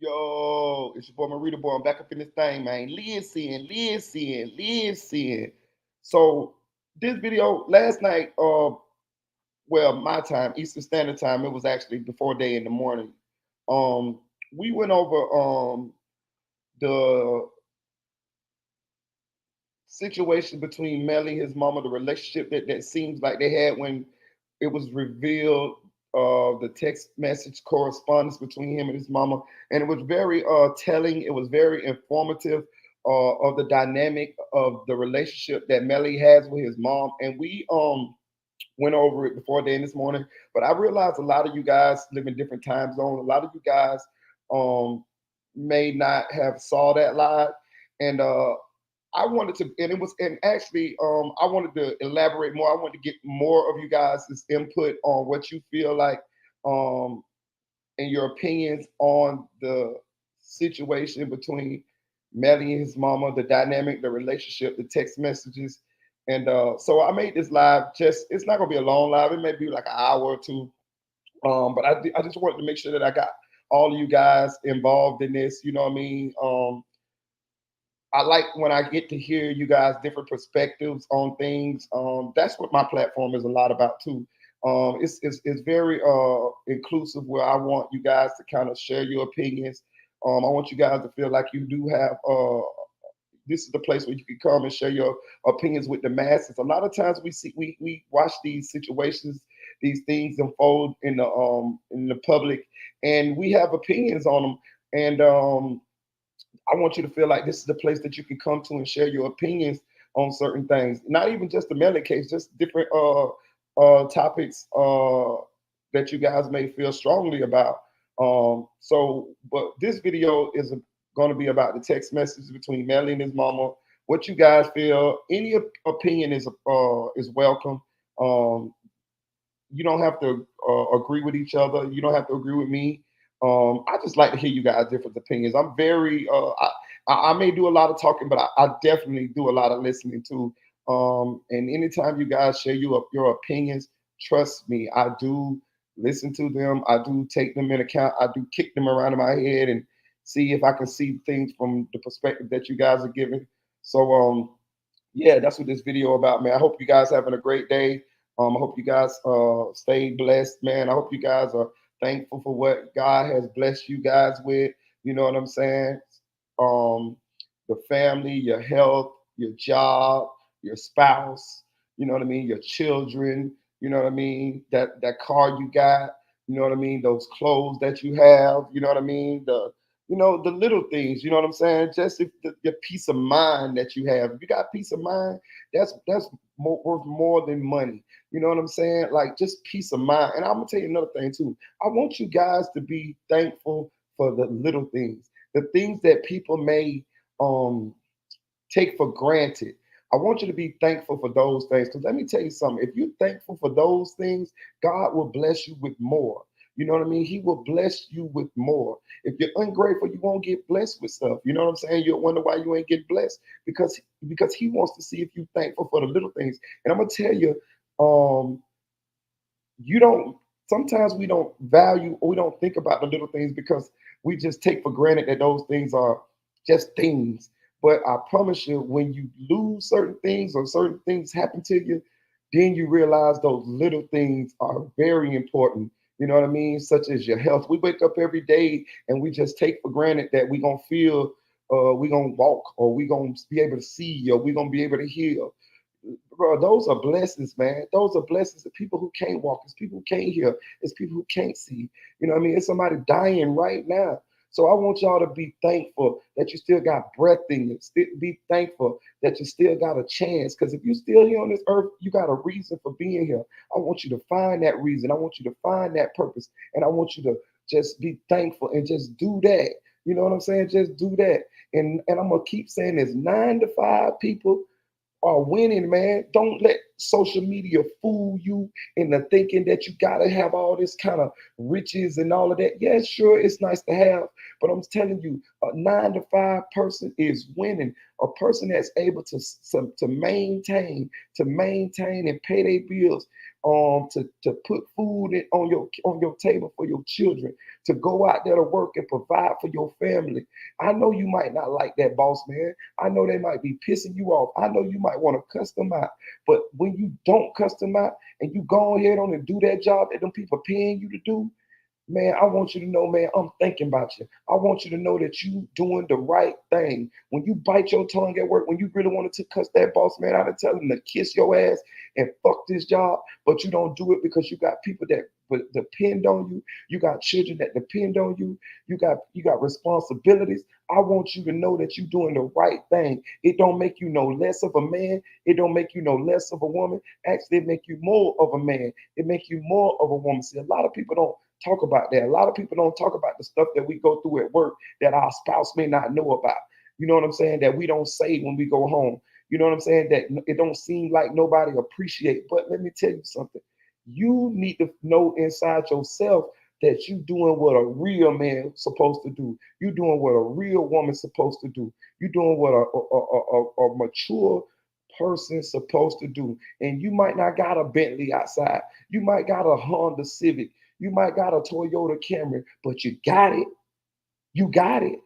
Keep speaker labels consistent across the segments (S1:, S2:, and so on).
S1: Yo, it's your boy Marita Boy. I'm back up in this thing, man. Listen. So this video last night, well, my time, Eastern Standard Time, it was actually before day in the morning. Um, we went over the situation between Melly and his mama, the relationship that seems like they had when it was revealed, the text message correspondence between him and his mama, and it was very telling. It was very informative of the dynamic of the relationship that Melly has with his mom, and we went over it before then this morning. But I realized a lot of you guys live in different time zones. A lot of you guys um, may not have saw that live, and I wanted to, and it was, and actually, I wanted to elaborate more. I wanted to get more of you guys' input on what you feel like, um, and your opinions on the situation between Melly and his mama, the dynamic, the relationship, the text messages, and so I made this live. Just it's not gonna be a long live. It may be like an hour or two, but I just wanted to make sure that I got all of you guys involved in this. You know what I mean? I like when I get to hear you guys different perspectives on things. That's what my platform is a lot about too. It's very inclusive where I want you guys to kind of share your opinions. I want you guys to feel like you do have this is the place where you can come and share your opinions with the masses. A lot of times we watch these situations, these things unfold in the public, and we have opinions on them. And I want you to feel like this is the place that you can come to and share your opinions on certain things. Not even just the Melly case, just different topics that you guys may feel strongly about. But this video is going to be about the text messages between Melly and his mama. What you guys feel? Any opinion is welcome. Um, you don't have to agree with each other. You don't have to agree with me. I just like to hear you guys' different opinions. I'm very, I may do a lot of talking, but I definitely do a lot of listening too. And anytime you guys share your opinions, trust me, I do listen to them. I do take them in account. I do kick them around in my head and see if I can see things from the perspective that you guys are giving. So, yeah, that's what this video about, man. I hope you guys having a great day. I hope you guys stay blessed, man. I hope you guys are thankful for what God has blessed you guys with. You know what I'm saying? Um, the family, your health, your job, your spouse. You know what I mean? Your children. You know what I mean? That car you got. You know what I mean? Those clothes that you have. You know what I mean? The little things. You know what I'm saying? Just if your peace of mind that you have. If you got peace of mind, that's worth more than money. You know what I'm saying? Like just peace of mind. And I'm gonna tell you another thing too. I want you guys to be thankful for the little things, the things that people may um take for granted. I want you to be thankful for those things. Because let me tell you something. If you're thankful for those things, God will bless you with more. You know what I mean? He will bless you with more. If you're ungrateful, you won't get blessed with stuff. You know what I'm saying? You'll wonder why you ain't get blessed because He wants to see if you're thankful for the little things. And I'm gonna tell you, um, you don't. Sometimes we don't value or we don't think about the little things because we just take for granted that those things are just things. But I promise you, when you lose certain things or certain things happen to you, then you realize those little things are very important. You know what I mean? Such as your health. We wake up every day and we just take for granted that we're gonna feel, we're gonna walk, or we're gonna be able to see, or we're gonna be able to hear. Bro, those are blessings, man. Those are blessings to people who can't walk. It's people who can't hear. It's people who can't see. You know what I mean? It's somebody dying right now. So I want y'all to be thankful that you still got breath in you. Still be thankful that you still got a chance. Because if you're still here on this earth, you got a reason for being here. I want you to find that reason. I want you to find that purpose. And I want you to just be thankful and just do that. You know what I'm saying? Just do that. And I'm gonna keep saying this: 9 to 5 people are winning, man. Don't let social media fool you into thinking that you gotta have all this kind of riches and all of that. Yeah, sure, it's nice to have, but I'm telling you, a 9 to 5 person is winning. A person that's able to maintain and pay their bills, to put food on your table for your children, to go out there to work and provide for your family. I know you might not like that boss man. I know they might be pissing you off. I know you might want to cuss them out. But when you don't cuss them out and you go ahead on and do that job that them people paying you to do, man, I want you to know, man, I'm thinking about you. I want you to know that you doing the right thing. When you bite your tongue at work, when you really wanted to cuss that boss man out and tell him to kiss your ass and fuck this job, but you don't do it because you got people that depend on you. You got children that depend on you. You got responsibilities. I want you to know that you're doing the right thing. It don't make you no less of a man. It don't make you no less of a woman. Actually, it make you more of a man. It make you more of a woman. See, a lot of people don't talk about that. A lot of people don't talk about the stuff that we go through at work that our spouse may not know about. You know what I'm saying? That we don't say when we go home. You know what I'm saying? That it don't seem like nobody appreciate. But let me tell you something. You need to know inside yourself that you doing what a real man supposed to do. You doing what a real woman supposed to do. You doing what a mature person supposed to do. And you might not got a Bentley outside. You might got a Honda Civic. You might got a Toyota Camry, but you got it. You got it.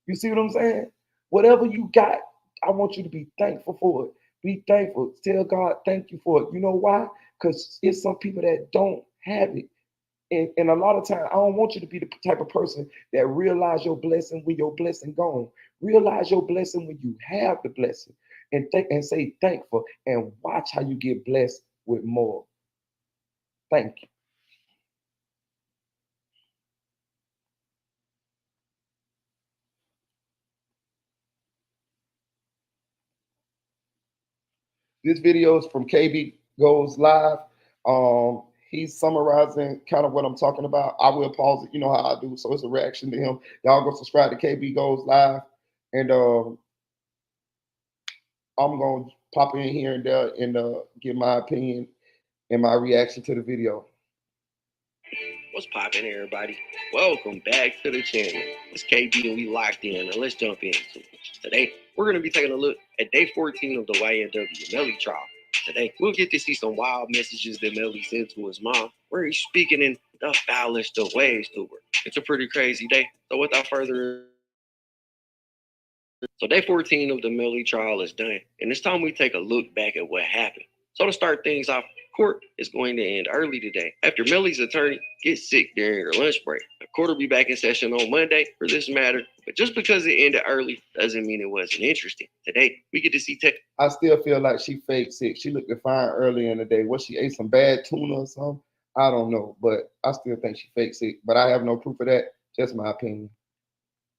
S1: You see what I'm saying? Whatever you got, I want you to be thankful for it. Be thankful. Tell God thank you for it. You know why? Because it's some people that don't have it. And a lot of times, I don't want you to be the type of person that realize your blessing when your blessing gone. Realize your blessing when you have the blessing, and think and say thankful, and watch how you get blessed with more. Thank you. This video is from KB Goes Live. He's summarizing kind of what I'm talking about. I will pause it, you know how I do. So it's a reaction to him. Y'all go subscribe to KB Goes Live. And I'm going to pop in here and there and give my opinion and my reaction to the video.
S2: What's poppin', everybody? Welcome back to the channel. It's KB and we locked in, and let's jump into it. Today, we're going to be taking a look at day 14 of the YNW Melly trial. Today, we'll get to see some wild messages that Melly sent to his mom, where he's speaking in the foulest of ways to her. It's a pretty crazy day, so without further ado, so day 14 of the Melly trial is done, and it's time we take a look back at what happened. So to start things off, court is going to end early today after Melly's attorney gets sick during her lunch break. The court will be back in session on Monday for this matter, but just because it ended early doesn't mean it wasn't interesting. Today, we get to see
S1: I still feel like she fake sick. She looked fine earlier in the day. What, she ate some bad tuna or something? I don't know, but I still think she fake sick. But I have no proof of that. Just my opinion.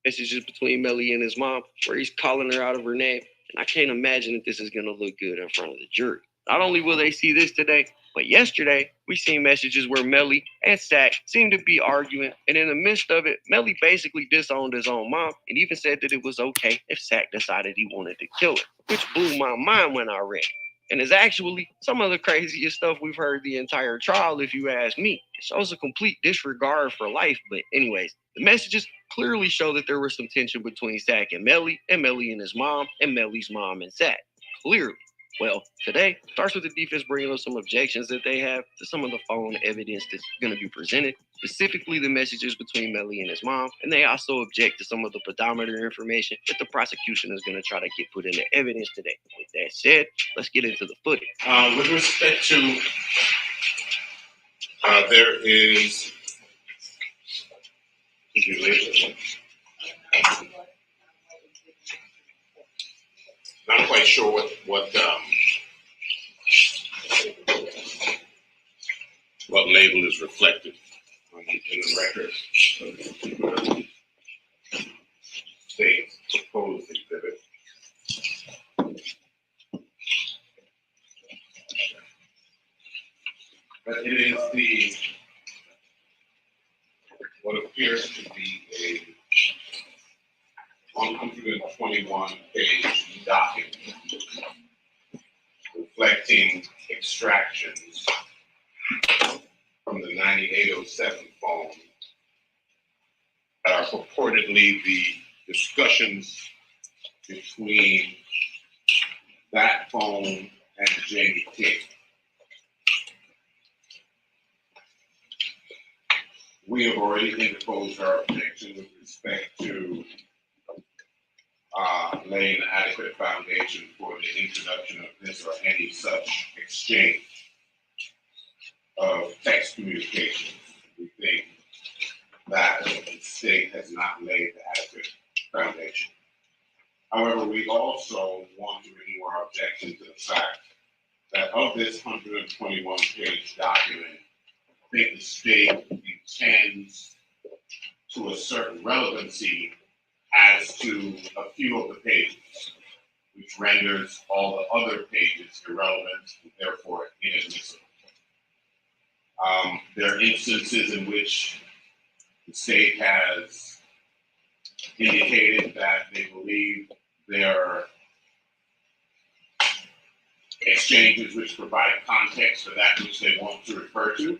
S2: messages between Melly and his mom where he's calling her out of her name, and I can't imagine that this is going to look good in front of the jury. Not only will they see this today, but yesterday we seen messages where Melly and Sack seemed to be arguing, and in the midst of it, Melly basically disowned his own mom and even said that it was okay if Sack decided he wanted to kill her, which blew my mind when I read it. And is actually some of the craziest stuff we've heard the entire trial, if you ask me. It shows a complete disregard for life, but anyways, the messages clearly show that there was some tension between Sack and Melly and his mom, and Melly's mom and Sack. Clearly. Well, today starts with the defense bringing up some objections that they have to some of the phone evidence that's going to be presented, specifically the messages between Melly and his mom, and they also object to some of the pedometer information that the prosecution is going to try to get put into evidence today. With that said, let's get into the footage.
S3: With respect to, there is, not quite sure what label is reflected in the record. State proposed exhibit. But it is what appears to be a 121-page document reflecting a extractions from the 9807 phone that are purportedly the discussions between that phone and Jamie King. We have already interposed our objection with respect to laying an adequate foundation for the introduction of this or any such exchange of text communications. We think that the state has not laid the adequate foundation. However, we also want to renew our objection to the fact that of this 121-page document, I think the state intends to assert relevancy as to a few of the pages, which renders all the other pages irrelevant and therefore inadmissible. There are instances in which the state has indicated that they believe there are exchanges which provide context for that which they want to refer to,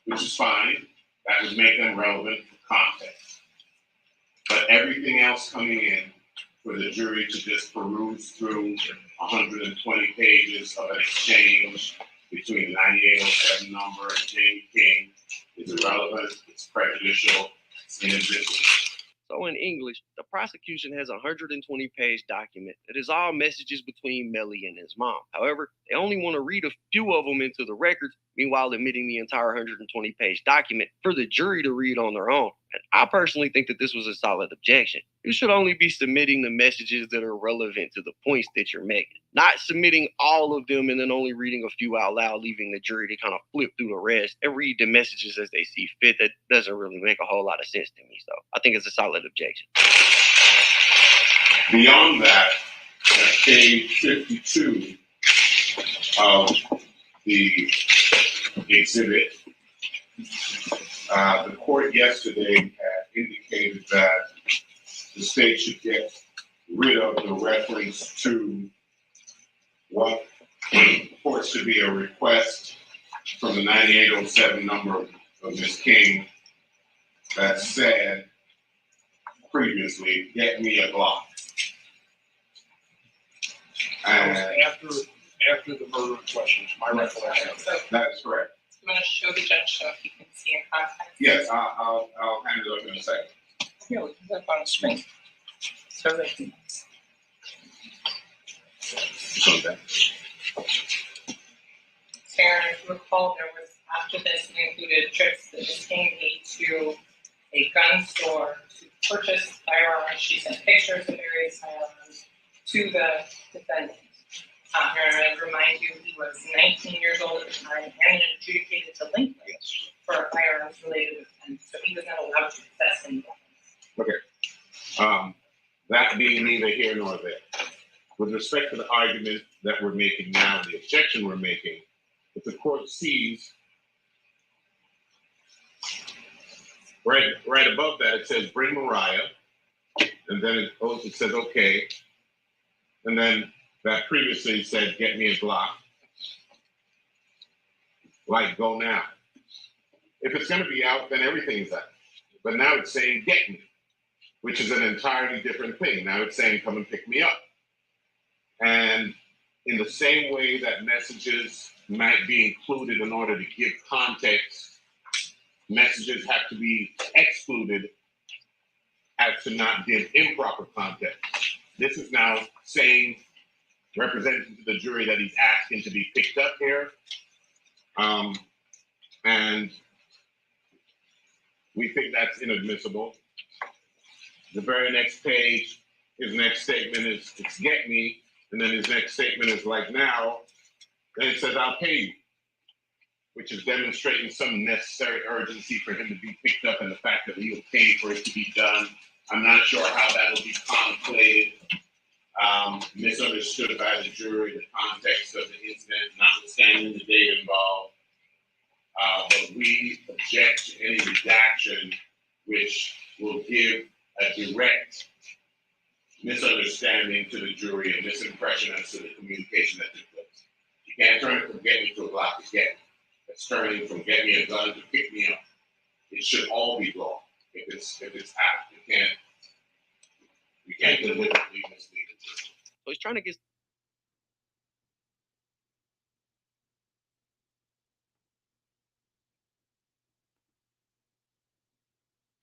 S3: which is fine. That would make them relevant for context. But everything else coming in for the jury to just peruse through 120 pages of an exchange between the 9807 number and Jamie King is irrelevant, it's prejudicial, it's inadmissible.
S2: So in English, the prosecution has a 120-page document that is all messages between Melly and his mom. However, they only want to read a few of them into the records, meanwhile admitting the entire 120-page document for the jury to read on their own. And I personally think that this was a solid objection. You should only be submitting the messages that are relevant to the points that you're making, not submitting all of them and then only reading a few out loud, leaving the jury to kind of flip through the rest and read the messages as they see fit. That doesn't really make a whole lot of sense to me. So I think it's a solid objection.
S3: Beyond that, at page 52 of the exhibit, the court yesterday had indicated that the state should get rid of the reference to what purports to be a request from the 9807 number of Ms. King that said previously, get me a Glock.
S4: And after the murder questions, my recollection.
S3: That is correct.
S5: I'm going to show the judge so he can see in context.
S3: Yes, I'll hand it up in a second.
S5: Here, we can put it on the screen. So they can.
S3: Okay.
S5: Sarah, if you recall, there was, after this, it included trips that Ms. King made to a gun store to purchase firearms. She sent pictures of various firearms to the defendant. And I remind you, he was 19 years old at the time and an adjudicated delinquent for firearms related offense. So he was not allowed to possess any weapons.
S3: Okay. That being neither here nor there. With respect to the argument that we're making now, the objection we're making, if the court sees right above that, it says bring Mariah, and then it says okay, and then that previously said get me a Glock, like go now. If it's going to be out, then everything's out. But now it's saying get me, which is an entirely different thing. Now it's saying come and pick me up. And in the same way that messages might be included in order to give context, messages have to be excluded as to not give improper context. This is now saying, representing to the jury that he's asking to be picked up here. And we think that's inadmissible. The very next page, his next statement is, it's get me. And then his next statement is like now. Then it says, I'll pay you, which is demonstrating some necessary urgency for him to be picked up and the fact that he'll pay for it to be done. I'm not sure how that'll be contemplated, misunderstood by the jury, the context of the incident, notwithstanding the data involved. But we object to any redaction which will give a direct misunderstanding to the jury and misimpression as to the communication that took place. You can't turn it from get me to a Glock to get me. It's turning from get me a gun to pick me up. It should all be law. If it's apt, you can't deliberately mislead it.
S2: So he's trying to get.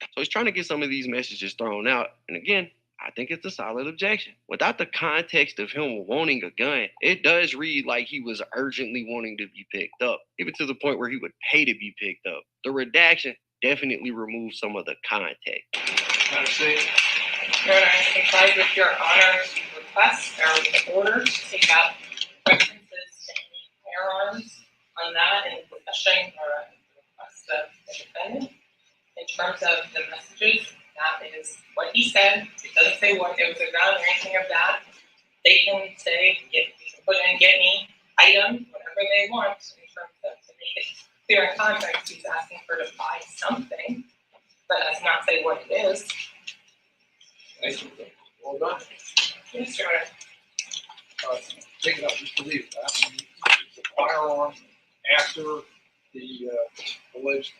S2: So he's trying to get some of these messages thrown out. And again, I think it's a solid objection. Without the context of him wanting a gun, it does read like he was urgently wanting to be picked up, even to the point where he would pay to be picked up. The redaction definitely removes some of the context.
S5: Your Honor, I complied with your Honor's request or order to take out references to any firearms on that in possession or request of the defendant. In terms of the messages, that is what he said. It doesn't say what it was about or anything of that. They can say, put in get me item, whatever they want in terms of to make it clear in context. He's asking for to buy something, but does not say what it is.
S4: Thank you. Well done.
S5: Yes, Your Honor.
S4: Take it out, just believe that. The firearm after the alleged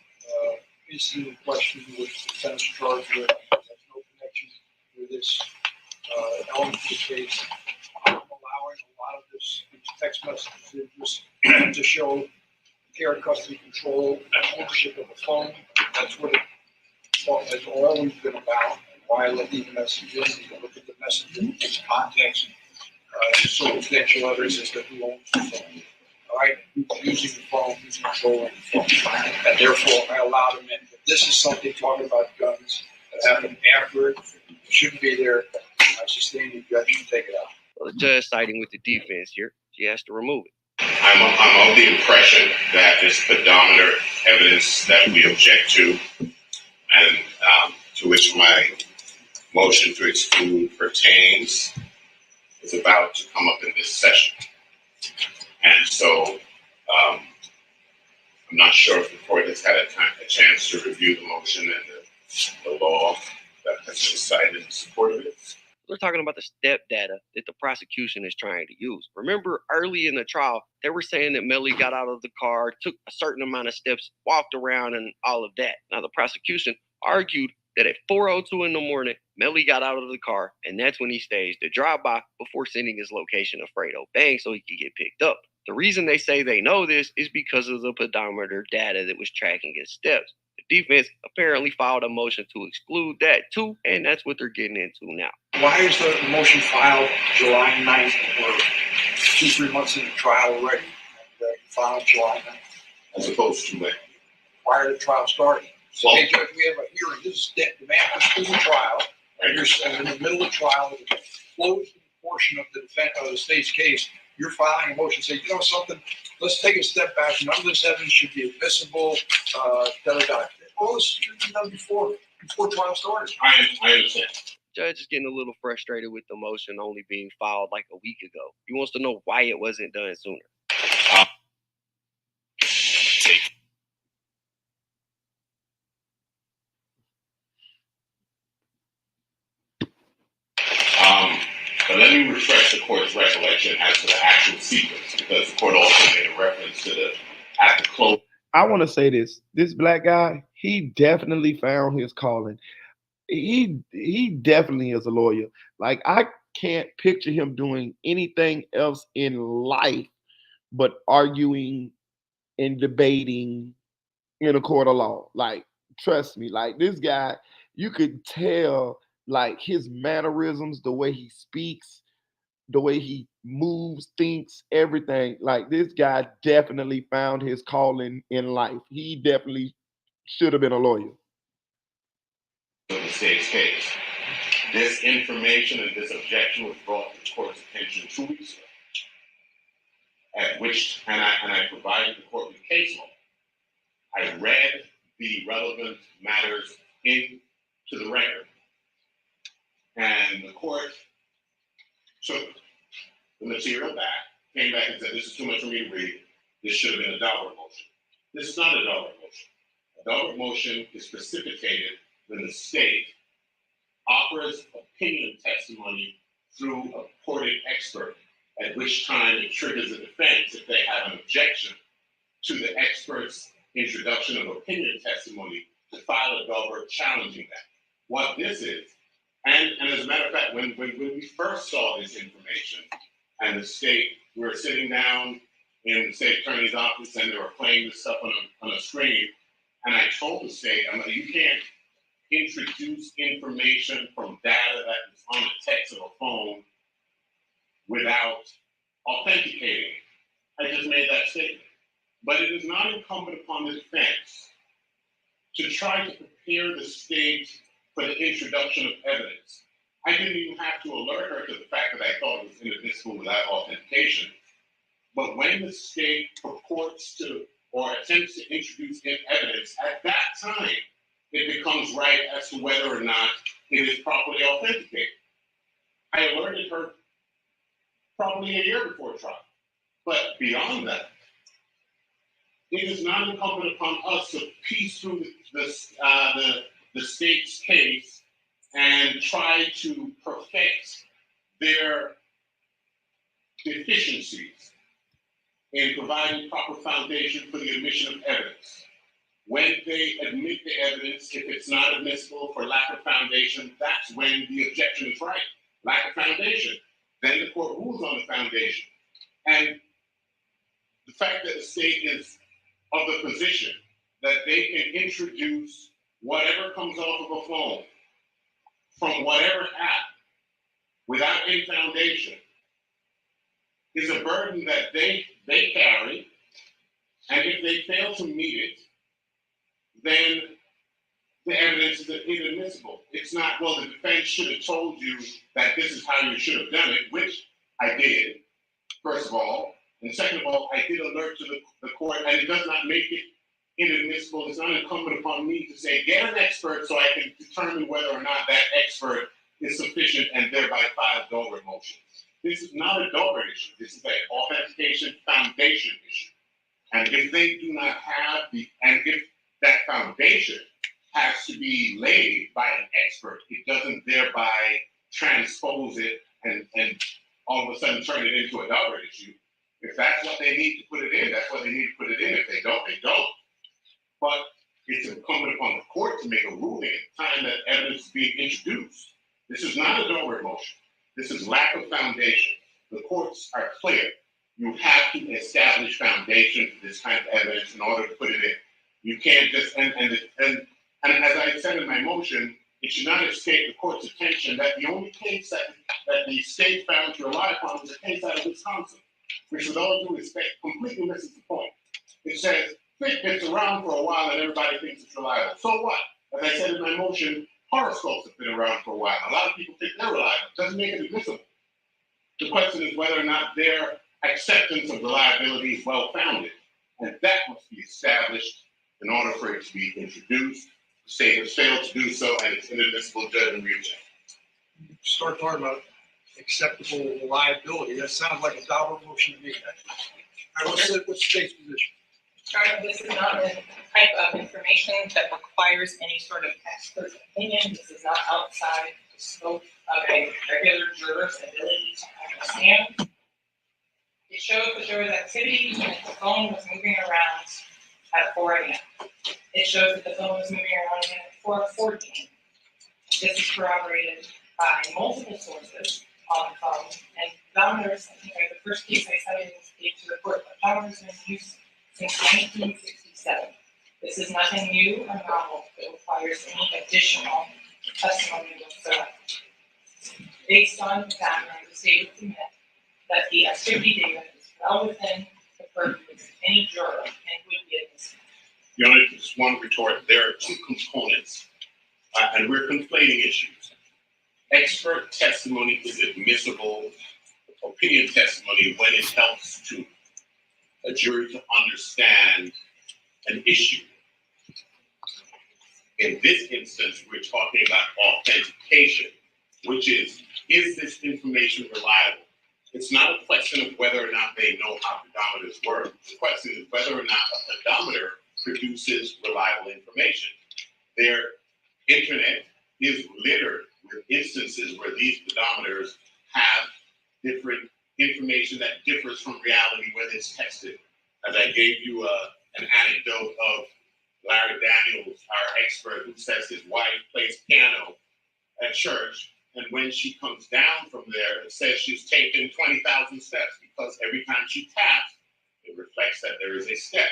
S4: incident in question, which the defendant's charged with, has no connection with this element of the case. Allowing a lot of these text messages just to show care, custody, control, and ownership of the phone. That's what it has always been about. Why I let these messages in, you can look at the message in context, circumstantial evidence as to who owns the phone. All right, who's using the phone, who's controlling the phone, and therefore I allowed them in. If this is something talking about guns that happened after it shouldn't be there. I sustain the objection, take it out.
S2: Well, the judge siding with the defense here. She has to remove it.
S3: I'm of the impression that this pedometer evidence that we object to, and to which my motion to exclude pertains, is about to come up in this session. And so I'm not sure if the court has had a chance to review the motion and the law that has been cited in support of it.
S2: We're talking about the step data that the prosecution is trying to use. Remember, early in the trial, they were saying that Melly got out of the car, took a certain amount of steps, walked around, and all of that. Now, the prosecution argued that at 4:02 in the morning, Melly got out of the car, and that's when he staged the drive-by before sending his location to Fredo Bang so he could get picked up. The reason they say they know this is because of the pedometer data that was tracking his steps. The defense apparently filed a motion to exclude that too, and that's what they're getting into now.
S4: Why is the motion filed July 9th? We're 2-3 months into the trial already. And filed July 9th.
S3: As opposed to when?
S4: Prior to the trial starting. So,
S3: Well,
S4: hey, Judge, we have a hearing. This is the man was in the trial, and you're in the middle of the trial, the closed portion of the state's case. You're filing a motion saying, you know something, let's take a step back. None of this evidence should be admissible. All this should be done before trial started.
S3: I understand.
S2: Judge is getting a little frustrated with the motion only being filed like a week ago. He wants to know why it wasn't done sooner.
S3: But let me refresh the court's recollection as to the actual sequence, because the court also made a reference to at the close.
S1: I want to say this. This black guy, he definitely found his calling. He definitely is a lawyer. Like, I can't picture him doing anything else in life but arguing and debating in a court of law. Like, trust me, like this guy, you could tell like his mannerisms, the way he speaks, the way he moves, thinks, everything. Like, this guy definitely found his calling in life. He definitely should have been a lawyer.
S3: Of the state's case. This information and this objection was brought to the court's attention 2 weeks ago, at which, and I provided the court with case law. I read the relevant matters into the record, and the court took the material back, came back and said, this is too much for me to read. This should have been a Daubert motion. This is not a Daubert motion. A Daubert motion is precipitated when the state offers opinion testimony through a purported expert at which time it triggers a defense if they have an objection to the expert's introduction of opinion testimony to file a Dahlberg challenging that. What this is, and as a matter of fact, when we first saw this information and the state, we were sitting down in the state attorney's office and they were playing this stuff on a screen, and I told the state, I'm like, you can't introduce information from data that is on the text of a phone without authenticating. I just made that statement. But it is not incumbent upon the defense to try to prepare the state for the introduction of evidence. I didn't even have to alert her to the fact that I thought it was inadmissible without authentication. But when the state purports to or attempts to introduce evidence, at that time, it becomes right as to whether or not it is properly authenticated. I alerted her probably a year before trial. But beyond that, it is not incumbent upon us to piece through the state's case and try to perfect their deficiencies in providing proper foundation for the admission of evidence. When they admit the evidence, if it's not admissible for lack of foundation, that's when the objection is right. Lack of foundation. Then the court rules on the foundation. And the fact that the state is of the position that they can introduce whatever comes off of a phone from whatever app without any foundation is a burden that they carry. And if they fail to meet it, then the evidence is inadmissible. It's not, well, the defense should have told you that this is how you should have done it, which I did, first of all. And second of all, I did alert to the court, and it does not make it inadmissible. It's not incumbent upon me to say, get an expert so I can determine whether or not that expert is sufficient and thereby file a Dahlberg motion. This is not a Dahlberg issue. This is an authentication foundation issue. And if they do not have and if that foundation has to be laid by an expert, it doesn't thereby transpose it and all of a sudden turn it into a Dahlberg issue. If that's what they need to put it in, that's what they need to put it in. If they don't, they don't. But it's incumbent upon the court to make a ruling at the time that evidence is being introduced. This is not a Dahlberg motion. This is lack of foundation. The courts are clear. You have to establish foundation for this kind of evidence in order to put it in. You can't just, and as I said in my motion, it should not escape the court's attention that the only case that the state found to rely upon was a case out of Wisconsin, which with all due respect completely misses the point. It says, it's around for a while and everybody thinks it's reliable. So what? As I said in my motion, horoscopes have been around for a while. A lot of people think they're reliable. It doesn't make it admissible. The question is whether or not their acceptance of reliability is well-founded. And that must be established in order for it to be introduced. The state has failed to do so, and it's inadmissible judgment reject.
S4: Start talking about acceptable reliability. That sounds like a Dahlberg motion to me. What's the state's position?
S5: This is not a type of information that requires any sort of expert opinion. This is not outside the scope of a regular juror's ability to understand. It shows that there was activity and the phone was moving around at 4 a.m. It shows that the phone was moving around again at 4:14. This is corroborated by multiple sources on the phone. And pedometers, I think the first case I cited in this page to the court, pedometers have been used since 1967. This is nothing new or novel that requires any additional testimony whatsoever. Based on the background, the state would submit that the activity data is well within the purview of any juror and would be admissible.
S3: Your Honor, just one retort. There are two components, and we're conflating issues. Expert testimony is admissible, opinion testimony, when it helps to a jury to understand an issue. In this instance, we're talking about authentication, which is this information reliable? It's not a question of whether or not they know how pedometers work. The question is whether or not a pedometer produces reliable information. Their internet is littered with instances where these pedometers have different information that differs from reality, whether it's tested. As I gave you an anecdote of Larry Daniels, our expert, who says his wife plays piano at church, and when she comes down from there, it says she's taken 20,000 steps, because every time she taps, it reflects that there is a step.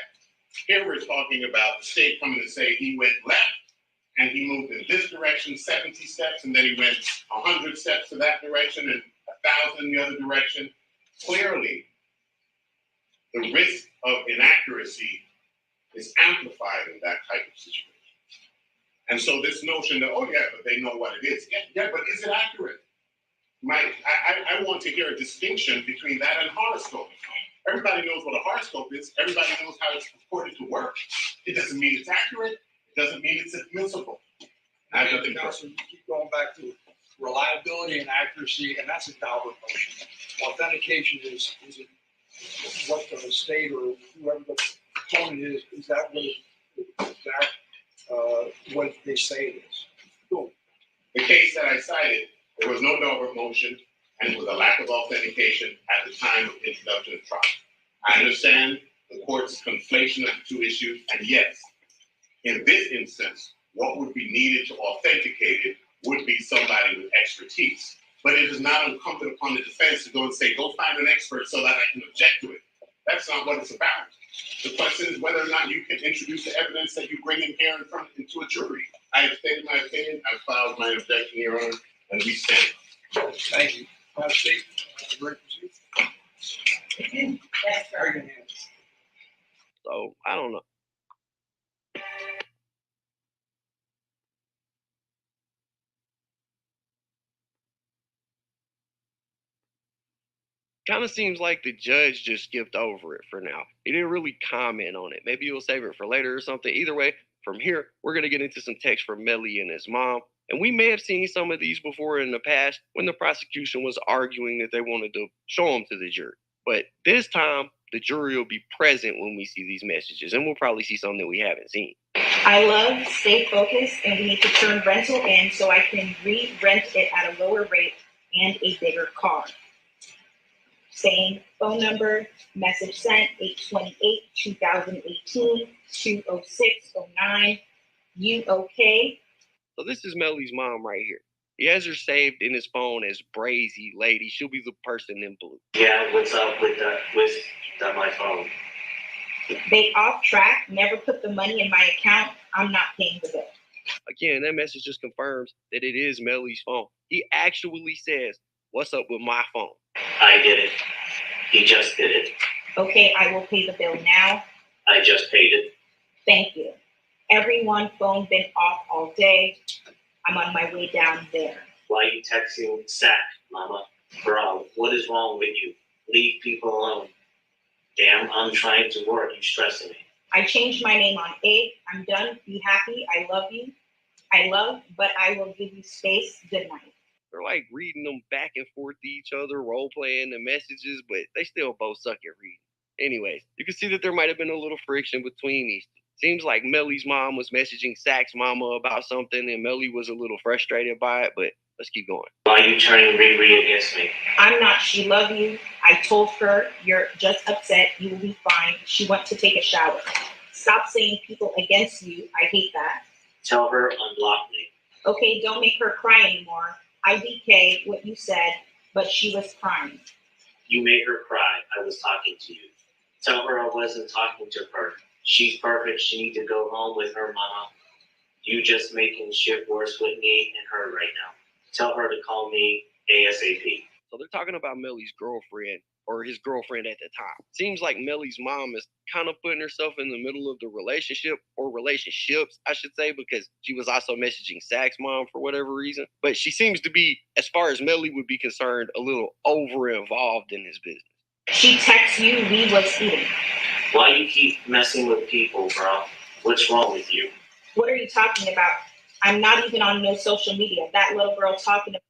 S3: Here we're talking about the state coming to say he went left, and he moved in this direction 70 steps, and then he went 100 steps to that direction and 1,000 in the other direction. Clearly, the risk of inaccuracy is amplified in that type of situation. And so this notion that, oh yeah, but they know what it is. Yeah, but is it accurate? I want to hear a distinction between that and horoscope. Everybody knows what a horoscope is. Everybody knows how it's purported to work. It doesn't mean it's accurate. It doesn't mean it's admissible. I have nothing
S4: Council, you keep going back to reliability and accuracy, and that's a Daubert motion. Authentication is it what the state or whoever the proponent is that what they say it is? Cool.
S3: The case that I cited, there was no Daubert motion, and it was a lack of authentication at the time of introduction of trial. I understand the court's conflation of the two issues, and yes, in this instance, what would be needed to authenticate it would be somebody with expertise. But it is not incumbent upon the defense to go and say, go find an expert so that I can object to it. That's not what it's about. The question is whether or not you can introduce the evidence that you bring in here into a jury. I have stated my opinion, I've filed my objection, Your Honor, and we stand.
S4: Thank you. State,
S5: Yes, sir.
S2: So I don't know. Kind of seems like the judge just skipped over it for now. He didn't really comment on it. Maybe he'll save it for later or something. Either way, from here, we're going to get into some text from Melly and his mom. And we may have seen some of these before in the past when the prosecution was arguing that they wanted to show them to the jury. But this time, the jury will be present when we see these messages, and we'll probably see something that we haven't seen.
S6: I love, stay focused, and we need to turn rental in so I can re-rent it at a lower rate and a bigger car. Same phone number, message sent, 8/28/2018, 20609. You okay?
S2: So this is Melly's mom right here. He has her saved in his phone as Brazy Lady. She'll be the person in blue.
S7: Yeah, what's up with that? With that my phone?
S6: They off track, never put the money in my account. I'm not paying the bill.
S2: Again, that message just confirms that it is Melly's phone. He actually says, "What's up with my phone?"
S7: I did it. He just did it.
S6: Okay, I will pay the bill now.
S7: I just paid it.
S6: Thank you. Everyone, phone been off all day. I'm on my way down there.
S7: Why are you texting Sack, Mama? Bro, what is wrong with you? Leave people alone. Damn, I'm trying to work. You stressing me.
S6: I changed my name on 8. I'm done. Be happy. I love you. I love, but I will give you space. Good night.
S2: They're like reading them back and forth to each other, role playing the messages, but they still both suck at reading. Anyways, you can see that there might have been a little friction between these two. Seems like Melly's mom was messaging Sack's mama about something, and Melly was a little frustrated by it, but let's keep going.
S7: Why are you turning Riri against me?
S6: I'm not. She love you. I told her you're just upset. You will be fine. She went to take a shower. Stop saying people against you. I hate that.
S7: Tell her unblock me.
S6: Okay, don't make her cry anymore. I DK what you said, but she was crying.
S7: You made her cry. I was talking to you. Tell her I wasn't talking to her. She's perfect. She needs to go home with her mama. You just making shit worse with me and her right now. Tell her to call me ASAP.
S2: So they're talking about Melly's girlfriend, or his girlfriend at the time. Seems like Melly's mom is kind of putting herself in the middle of the relationship, or relationships, I should say, because she was also messaging Sack's mom for whatever reason. But she seems to be, as far as Melly would be concerned, a little over-involved in his business.
S6: She texts you we was eating.
S7: Why you keep messing with people, bro? What's wrong with you?
S6: What are you talking about? I'm not even on no social media. That little girl talking about.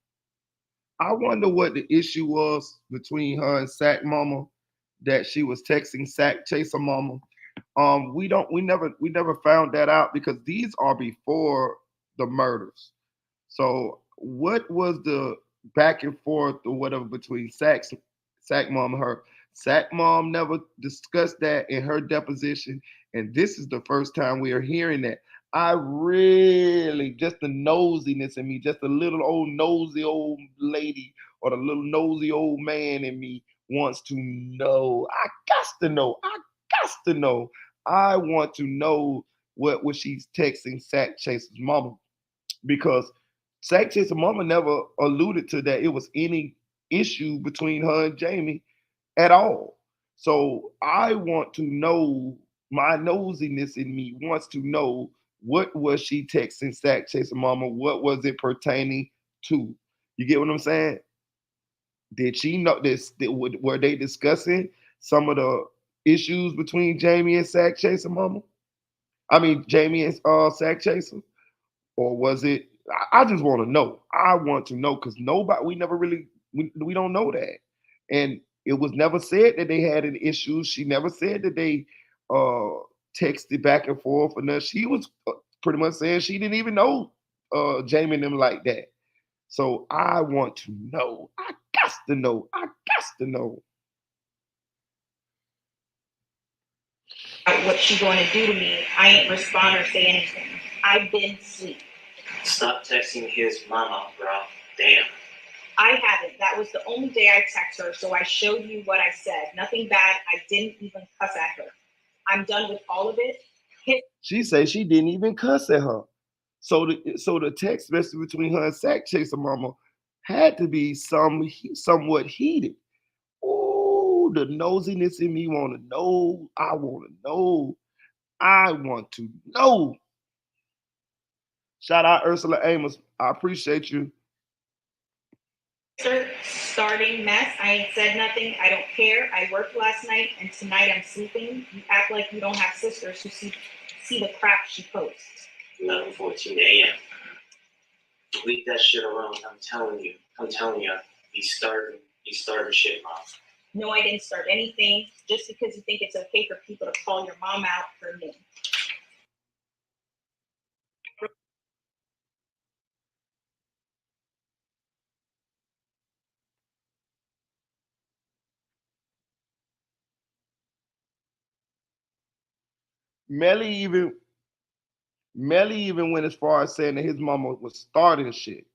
S1: I wonder what the issue was between her and Sack Mama, that she was texting Sack Chaser Mama. We never found that out, because these are before the murders. So what was the back and forth or whatever between Sack Sack mom and her. Sack mom never discussed that in her deposition, and this is the first time we are hearing that. I really, just the nosiness in me, just a little old nosy old lady or the little nosy old man in me wants to know. I got to know. I got to know. I want to know what was she texting Sack Chaser's mama, because Sack Chaser's mama never alluded to that it was any issue between her and Jamie at all. So I want to know, my nosiness in me wants to know, what was she texting Sack Chaser Mama? What was it pertaining to? You get what I'm saying? Did she know this? Were they discussing some of the issues between Jamie and Sack Chaser Mama? I mean, Jamie and Sack Chaser? Or was it? I just want to know. I want to know because nobody, we never really, we don't know that. And it was never said that they had an issue. She never said that they texted back and forth. And she was pretty much saying she didn't even know Jamie and them like that. So I want to know. I got to know. I got to know.
S6: What she going to do to me, I ain't respond or say anything. I've been asleep.
S7: Stop texting his mama, bro. Damn.
S6: I haven't. That was the only day I text her, so I showed you what I said. Nothing bad. I didn't even cuss at her. I'm done with all of it.
S1: She said she didn't even cuss at her. So the text message between her and Sack Chaser Mama had to be somewhat heated. Oh, the nosiness in me want to know. I want to know. I want to know. Shout out Ursula Amos. I appreciate you.
S6: Starting mess. I ain't said nothing. I don't care. I worked last night and tonight I'm sleeping. You act like you don't have sisters who see the crap she posts.
S7: 11:14 a.m. Leave that shit alone. I'm telling you. You started shit, mom.
S6: No, I didn't start anything. Just because you think it's okay for people to call your mom out for me.
S1: Melly even went as far as saying that his mama was starting shit.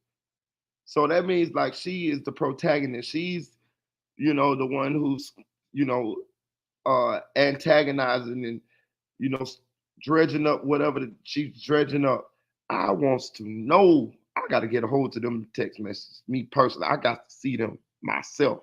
S1: So that means like she is the protagonist. She's, the one who's, antagonizing and, dredging up whatever she's dredging up. I wants to know. I got to get a hold of them text messages. Me personally, I got to see them myself.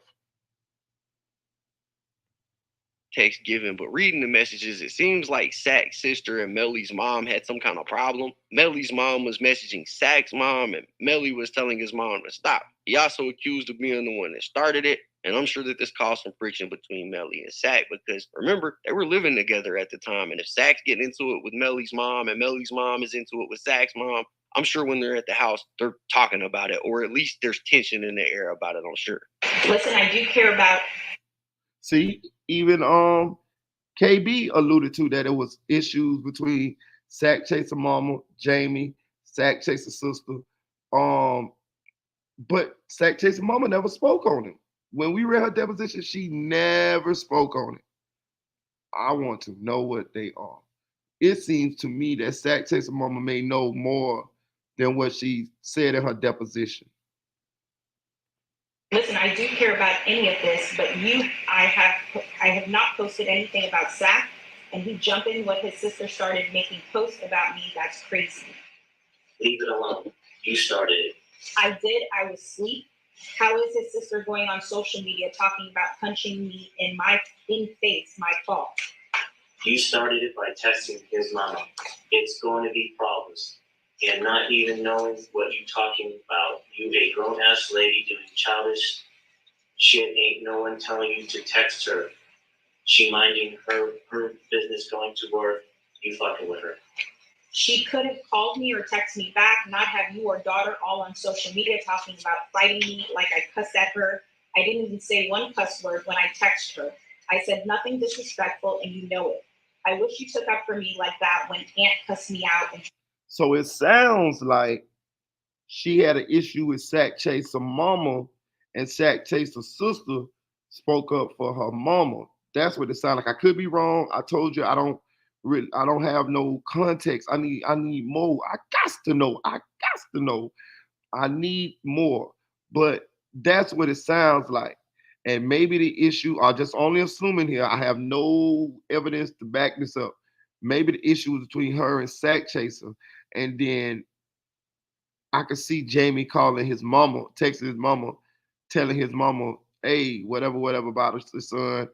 S2: Text given, but reading the messages, it seems like Sack's sister and Melly's mom had some kind of problem. Melly's mom was messaging Sack's mom, and Melly was telling his mom to stop. He also accused of being the one that started it, and I'm sure that this caused some friction between Melly and Sack because, remember, they were living together at the time, and if Sack's getting into it with Melly's mom and Melly's mom is into it with Sack's mom, I'm sure when they're at the house, they're talking about it, or at least there's tension in the air about it, I'm sure.
S6: Listen, I do care about...
S1: See, even KB alluded to that it was issues between Sack Chaser Mama, Jamie, Sack Chaser sister. But Sack Chaser Mama never spoke on it. When we read her deposition, she never spoke on it. I want to know what they are. It seems to me that Sack Chaser Mama may know more than what she said in her deposition.
S6: Listen, I do care about any of this, but I have not posted anything about Sack, and he jumped in when his sister started making posts about me. That's crazy.
S7: Leave it alone. You started it.
S6: I did. I was asleep. How is his sister going on social media talking about punching me in face? My fault.
S7: You started it by texting his mama. It's going to be problems. And not even knowing what you're talking about. You a grown-ass lady doing childish shit, ain't no one telling you to text her. She minding her business going to work, you fucking with her.
S6: She could have called me or texted me back, not have you or daughter all on social media talking about fighting me like I cussed at her. I didn't even say one cuss word when I texted her. I said nothing disrespectful and you know it. I wish you took up for me like that when Aunt cussed me out.
S1: So it sounds like she had an issue with Sack Chaser Mama and Sack Chaser sister. spoke up for her mama. That's what it sounded like. I could be wrong. I told you I don't have no context. I need more. I got to know. I got to know. I need more. But that's what it sounds like. And maybe the issue, I'm just only assuming here, I have no evidence to back this up. Maybe the issue was between her and Sack Chaser. And then I could see Jamie calling his mama, texting his mama, telling his mama, hey, whatever, whatever about his son.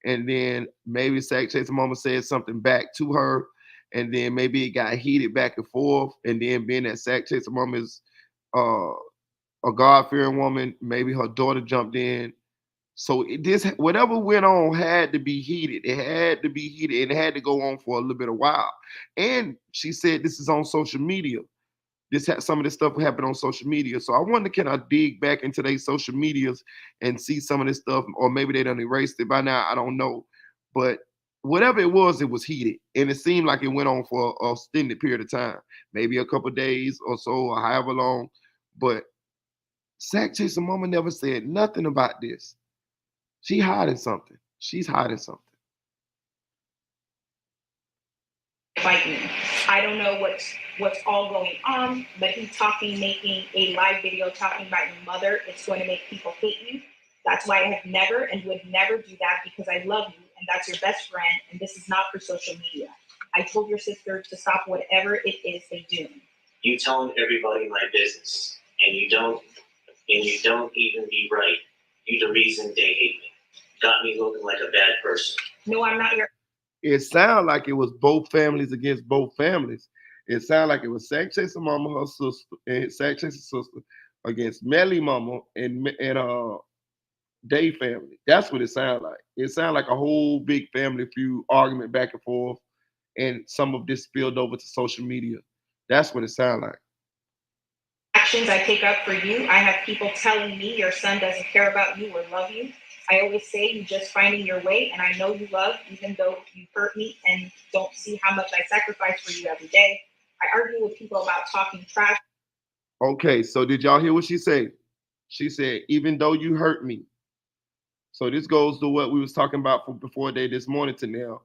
S1: And then maybe Sack Chaser mama said something back to her. And then maybe it got heated back and forth. And then being that Sack Chaser mama is uh, a God-fearing woman, maybe her daughter jumped in. So this whatever went on had to be heated. It had to be heated, and it had to go on for a little bit of while. And she said this is on social media. Some of this stuff happened on social media. So I wonder, can I dig back into their social medias and see some of this stuff, or maybe they done erased it by now. I don't know, but whatever it was heated, and it seemed like it went on for a extended period of time, maybe a couple of days or so, or however long. But Sack Chaser Mama never said nothing about this. She hiding something. She's hiding something.
S6: Fight me. I don't know what's all going on, but he's talking, making a live video talking about your mother. It's going to make people hate you. That's why I have never and would never do that, because I love you and that's your best friend, and this is not for social media. I told your sister to stop whatever it is they do.
S7: You telling everybody my business, and you don't even be right. You the reason they hate me. Got me looking like a bad person.
S6: No, I'm not your.
S1: It sounded like it was both families against both families. It sounded like it was Sack Chaser Mama, her sister, and Sack Chaser's sister against Melly Mama and Dave family. That's what it sounded like. It sounded like a whole big family feud argument back and forth, and some of this spilled over to social media. That's what it sounded like.
S6: Actions I take up for you. I have people telling me your son doesn't care about you or love you. I always say you're just finding your way, and I know you love, even though you hurt me and don't see how much I sacrifice for you every day. I argue with people about talking trash.
S1: Okay, so did y'all hear what she said? She said, even though you hurt me. So this goes to what we was talking about from before day this morning to now.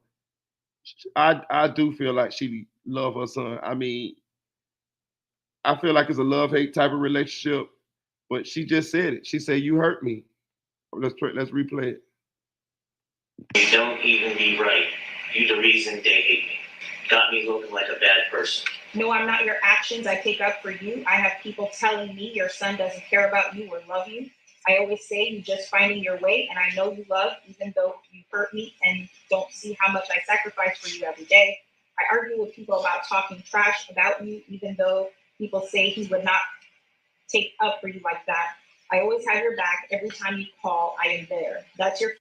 S1: I do feel like she love her son. I mean, I feel like it's a love-hate type of relationship, but she just said it. She said, you hurt me. Let's replay it.
S7: You don't even be right. You the reason they hate me. Got me looking like a bad person.
S6: No, I'm not your actions I take up for you. I have people telling me your son doesn't care about you or love you. I always say you're just finding your way, and I know you love, even though you hurt me and don't see how much I sacrifice for you every day. I argue with people about talking trash about you, even though people say he would not take up for you like that. I always have your back. Every time you call, I am there. That's your.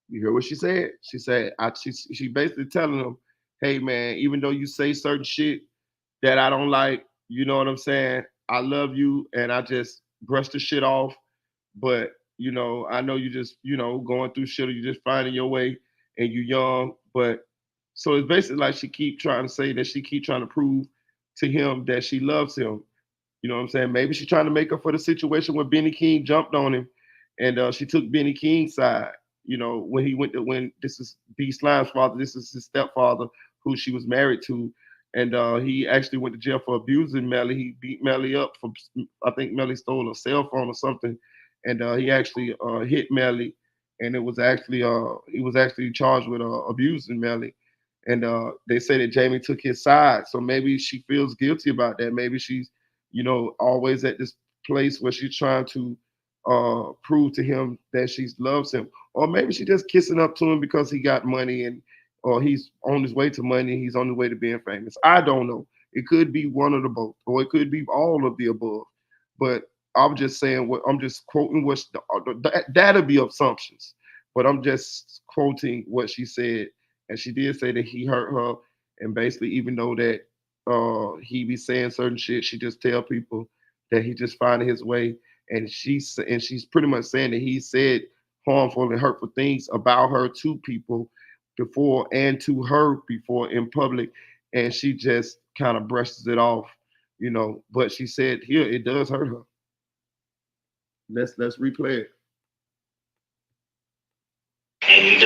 S1: You hear what she said? She said, she basically telling them, hey man, even though you say certain shit that I don't like, you know what I'm saying? I love you, and I just brush the shit off. But I know you just, going through shit, or you just finding your way, and you young. But so it's basically like she keep trying to say that she keep trying to prove to him that she loves him. You know what I'm saying? Maybe she's trying to make up for the situation where Benny King jumped on him, and she took Benny King's side. When this is B Slime's father, this is his stepfather who she was married to, and he actually went to jail for abusing Melly. He beat Melly up for, I think Melly stole a cell phone or something, and he actually hit Melly, and it was actually he was actually charged with abusing Melly, and they say that Jamie took his side, so maybe she feels guilty about that. Maybe she's always at this place where she's trying to prove to him that she loves him, or maybe she just kissing up to him because he got money, or he's on his way to money, he's on his way to being famous. I don't know. It could be one of the both, or it could be all of the above. But I'm just saying I'm just quoting that'll be assumptions, but I'm just quoting what she said, and she did say that he hurt her, and basically, even though that he be saying certain shit, she just tell people that he just finding his way, and she's pretty much saying that he said harmful and hurtful things about her to people before, and to her before in public, and she just kind of brushes it off, But she said here it does hurt her. Let's replay it.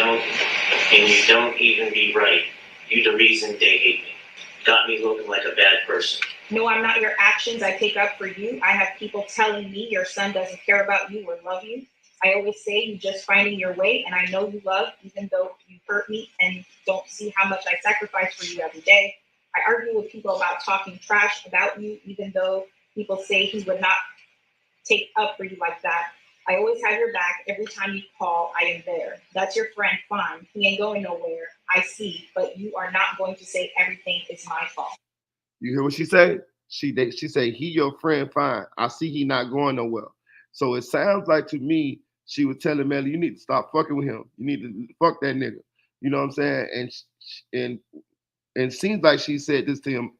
S7: don't even be right. You the reason they hate me. Got me looking like a bad person.
S6: No, I'm not your actions I take up for you. I have people telling me your son doesn't care about you or love you. I always say you just finding your way, and I know you love, even though you hurt me and don't see how much I sacrifice for you every day. I argue with people about talking trash about you, even though people say he would not take up for you like that. I always have your back. Every time you call, I am there. That's your friend, fine. He ain't going nowhere. I see, but you are not going to say everything is my fault.
S1: You hear what she say? She say he your friend, fine. I see he not going nowhere. So it sounds like to me she was telling Melly, you need to stop fucking with him. You need to fuck that nigga. You know what I'm saying? And it seems like she said this to him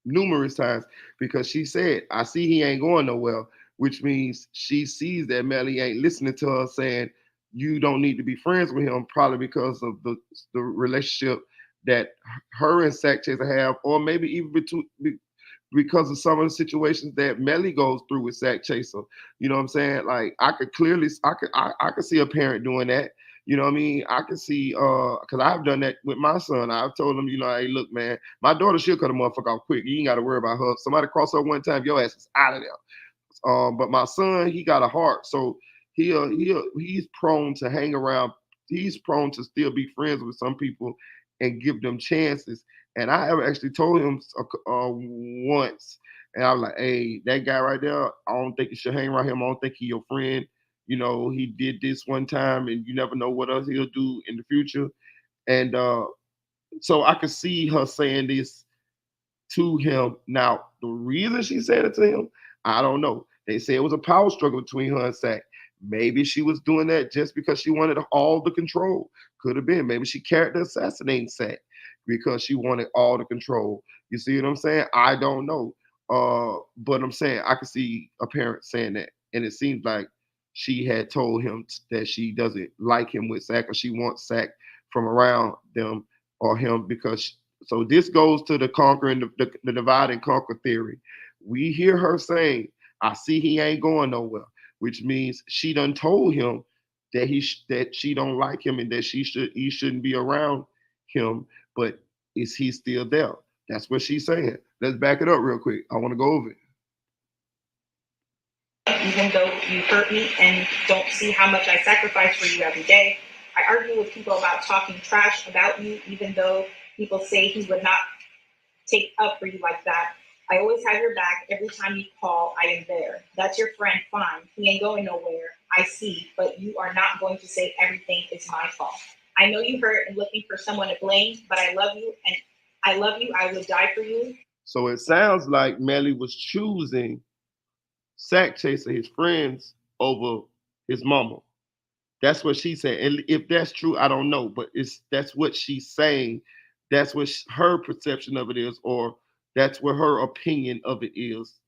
S1: numerous times because she said, I see he ain't going nowhere, which means she sees that Melly ain't listening to her saying you don't need to be friends with him, probably because of the relationship that her and Sack Chaser have, or maybe even because of some of the situations that Melly goes through with Sack Chaser. You know what I'm saying? Like I could see a parent doing that. You know what I mean? I can see, because I've done that with my son. I've told him, you know, hey, look, man, my daughter, she'll cut a motherfucker off quick. You ain't got to worry about her. Somebody cross her one time, your ass is out of there. But my son, he got a heart. So he's prone to hang around. He's prone to still be friends with some people and give them chances. And I have actually told him once, and I was like, hey, that guy right there, I don't think you should hang around him. I don't think he's your friend. You know, he did this one time and you never know what else he'll do in the future. And so I could see her saying this to him. Now, the reason she said it to him, I don't know. They say it was a power struggle between her and Sack. Maybe she was doing that just because she wanted all the control. Could have been. Maybe she character assassinating Sack because she wanted all the control. You see what I'm saying? I don't know. But I'm saying I could see a parent saying that. And it seems like she had told him that she doesn't like him with Sack, or she wants Sack from around them or him because. So this goes to the conquering, the divide and conquer theory. We hear her saying, "I see he ain't going nowhere," which means she done told him that that she don't like him and that he shouldn't be around him. But is he still there? That's what she's saying. Let's back it up real quick. I want to go over it.
S6: Even though you hurt me and don't see how much I sacrifice for you every day. I argue with people about talking trash about you, even though people say he would not take up for you like that. I always have your back. Every time you call, I am there. That's your friend, fine. He ain't going nowhere. I see, but you are not going to say everything is my fault. I know you hurt and looking for someone to blame, but I love you and I love you. I would die for you.
S1: So it sounds like Melly was choosing Sack Chaser, his friends, over his mama. That's what she said. And if that's true, I don't know. But that's what she's saying. That's what her perception of it is, or that's what her opinion of it is.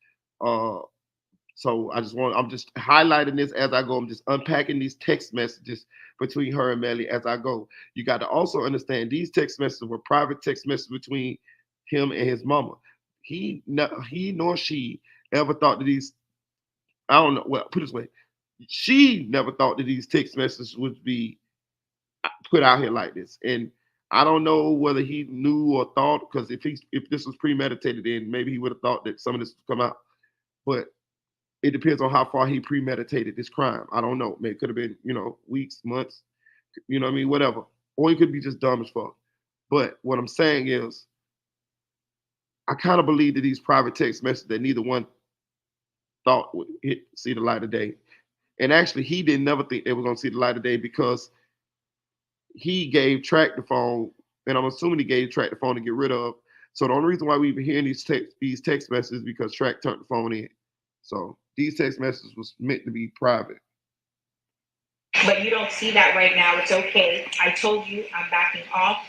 S1: So I'm just highlighting this as I go. I'm just unpacking these text messages between her and Melly as I go. You got to also understand these text messages were private text messages between him and his mama. He nor she ever thought that these, I don't know, well, put it this way, she never thought that these text messages would be put out here like this. And I don't know whether he knew or thought, because if this was premeditated, then maybe he would have thought that some of this would come out. But it depends on how far he premeditated this crime. I don't know. Maybe it could have been, weeks, months, you know what I mean, whatever. Or he could be just dumb as fuck. But what I'm saying is, I kind of believe that these private text messages that neither one thought would see the light of day. And actually, he didn't never think they were going to see the light of day because he gave Track the phone, and I'm assuming he gave Track the phone to get rid of. So the only reason why we've been hearing these text messages is because Track turned the phone in. So these text messages was meant to be private.
S6: But you don't see that right now. It's okay. I told you I'm backing off.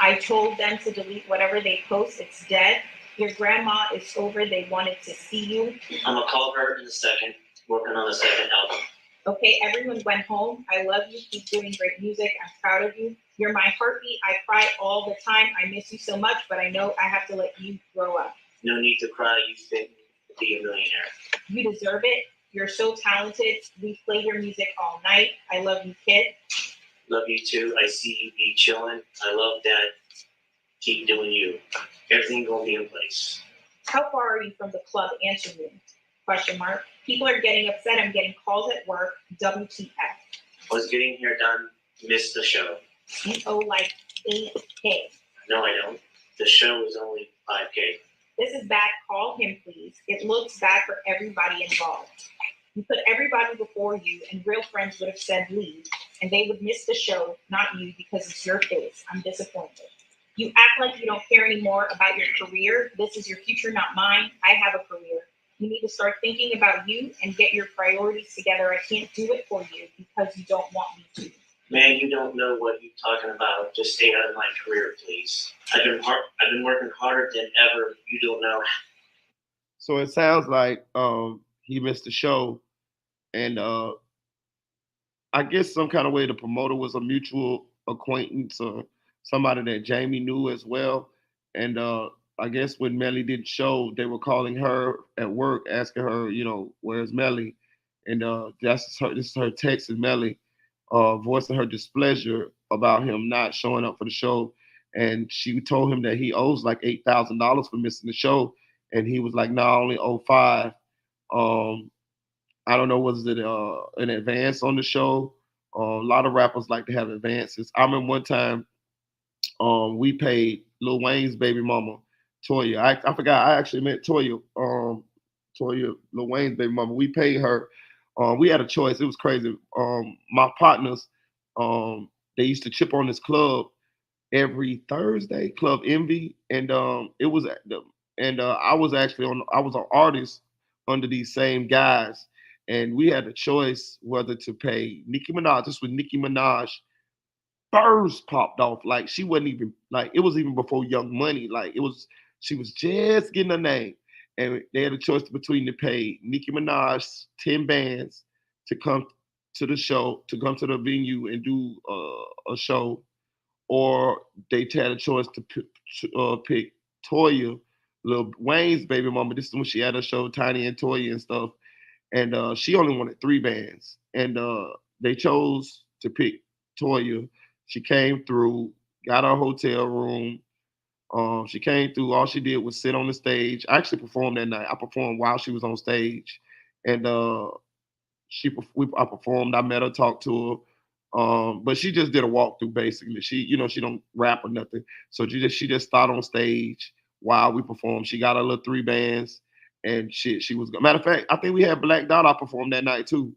S6: I told them to delete whatever they post. It's dead. Your grandma is over. They wanted to see you.
S7: I'm gonna call her in a second. Working on the second album.
S6: Okay, everyone went home. I love you. Keep doing great music. I'm proud of you. You're my heartbeat. I cry all the time. I miss you so much, but I know I have to let you grow up.
S7: No need to cry. You fit to be a millionaire.
S6: You deserve it. You're so talented. We play your music all night. I love you, kid.
S7: Love you too. I see you be chilling. I love that. Keep doing you. Everything gonna be in place.
S6: How far are you from the club? Answer me. Question mark. People are getting upset. I'm getting calls at work. WTF.
S7: Was getting here done. Missed the show.
S6: You owe like 8K.
S7: No, I don't. The show is only 5K.
S6: This is bad. Call him, please. It looks bad for everybody involved. You put everybody before you, and real friends would have said leave, and they would miss the show, not you, because it's your face. I'm disappointed. You act like you don't care anymore about your career. This is your future, not mine. I have a career. You need to start thinking about you and get your priorities together. I can't do it for you because you don't want me to.
S7: Man, you don't know what you're talking about. Just stay out of my career, please. I've been working harder than ever. You don't know.
S1: So it sounds like he missed the show, and I guess some kind of way the promoter was a mutual acquaintance or somebody that Jamie knew as well. And I guess when Melly did the show, they were calling her at work, asking her, where's Melly? And this is her text to Melly, voicing her displeasure about him not showing up for the show. And she told him that he owes like $8,000 for missing the show. And he was like, no, I only owe 5. I don't know, was it an advance on the show? A lot of rappers like to have advances. I remember one time we paid Lil Wayne's baby mama, Toya. I forgot, I actually met Toya, Lil Wayne's baby mama. We paid her. We had a choice. It was crazy. My partners, they used to chip on this club every Thursday, Club Envy, and it was I was actually I was an artist under these same guys, and we had a choice whether to pay Nicki Minaj. This was Nicki Minaj first popped off. Like she wasn't even like it was even before Young Money. Like she was just getting a name, and they had a choice between to pay Nicki Minaj 10 bands to come to the show, to come to the venue and do a show, or they had a choice to pick Toya, Lil Wayne's baby mama. This is when she had a show, Tiny and Toya and stuff, and she only wanted 3 bands, and they chose to pick Toya. She came through, got her hotel room. She came through. All she did was sit on the stage. I actually performed that night. I performed while she was on stage, and I performed. I met her, talked to her, but she just did a walkthrough basically. She don't rap or nothing. So she just started on stage while we performed. She got her little 3 bands, and she was good. Matter of fact, I think we had Black Dot. I performed that night too.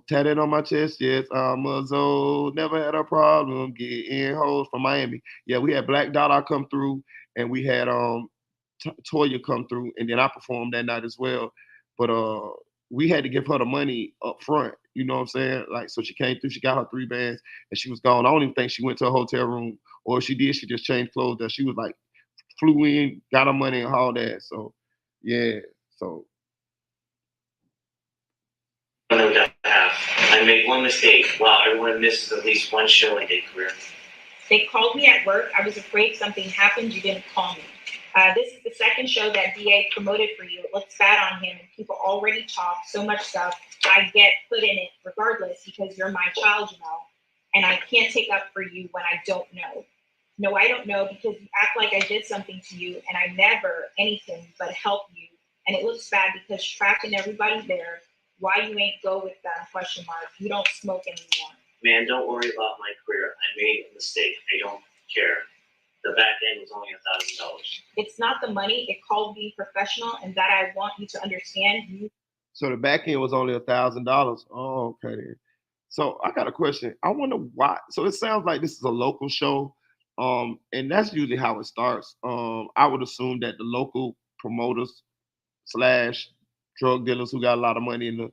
S1: Tatted on my chest, yes, I'm a Zoe. Never had a problem getting hoes from Miami. Yeah, we had Black Dot come through, and we had Toya come through, and then I performed that night as well. But we had to give her the money up front. You know what I'm saying? Like, so she came through, she got her 3 bands, and she was gone. I don't even think she went to a hotel room, or if she did, she just changed clothes. That she was like flew in, got her money and all that. So yeah, so.
S7: I made one mistake. Wow, everyone misses at least one show in their career.
S6: They called me at work. I was afraid something happened. You didn't call me. This is the second show that DA promoted for you. It looks bad on him, and people already talk so much stuff. I get put in it regardless because you're my child, and I can't take up for you when I don't know. No, I don't know because you act like I did something to you, and I never anything but help you. And it looks bad because tracking everybody there. Why you ain't go with that ? You don't smoke anymore.
S7: Man, don't worry about my career. I made a mistake. I don't care. The back end was only $1,000.
S6: It's not the money. It called being professional, and that I want you to understand.
S1: So the back end was only $1,000. Oh, okay. So I got a question. I wonder why. So it sounds like this is a local show, and that's usually how it starts. I would assume that the local promoters / drug dealers who got a lot of money in the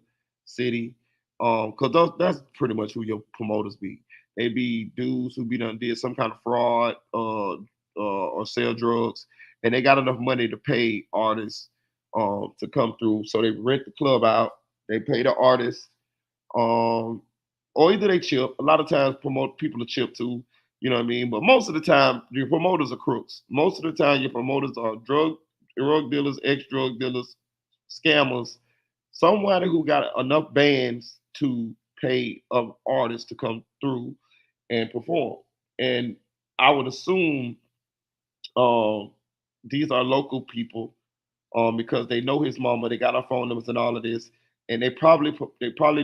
S1: city, because that's pretty much who your promoters be. They be dudes who did some kind of fraud or sell drugs, and they got enough money to pay artists to come through. So they rent the club out, they pay the artist, or either they chip. A lot of times people to chip too, you know what I mean? But most of the time, your promoters are crooks. Most of the time, your promoters are drug dealers, ex-drug dealers, scammers, somebody who got enough bands to pay artists to come through and perform. And I would assume these are local people because they know his mama, they got our phone numbers and all of this, and they probably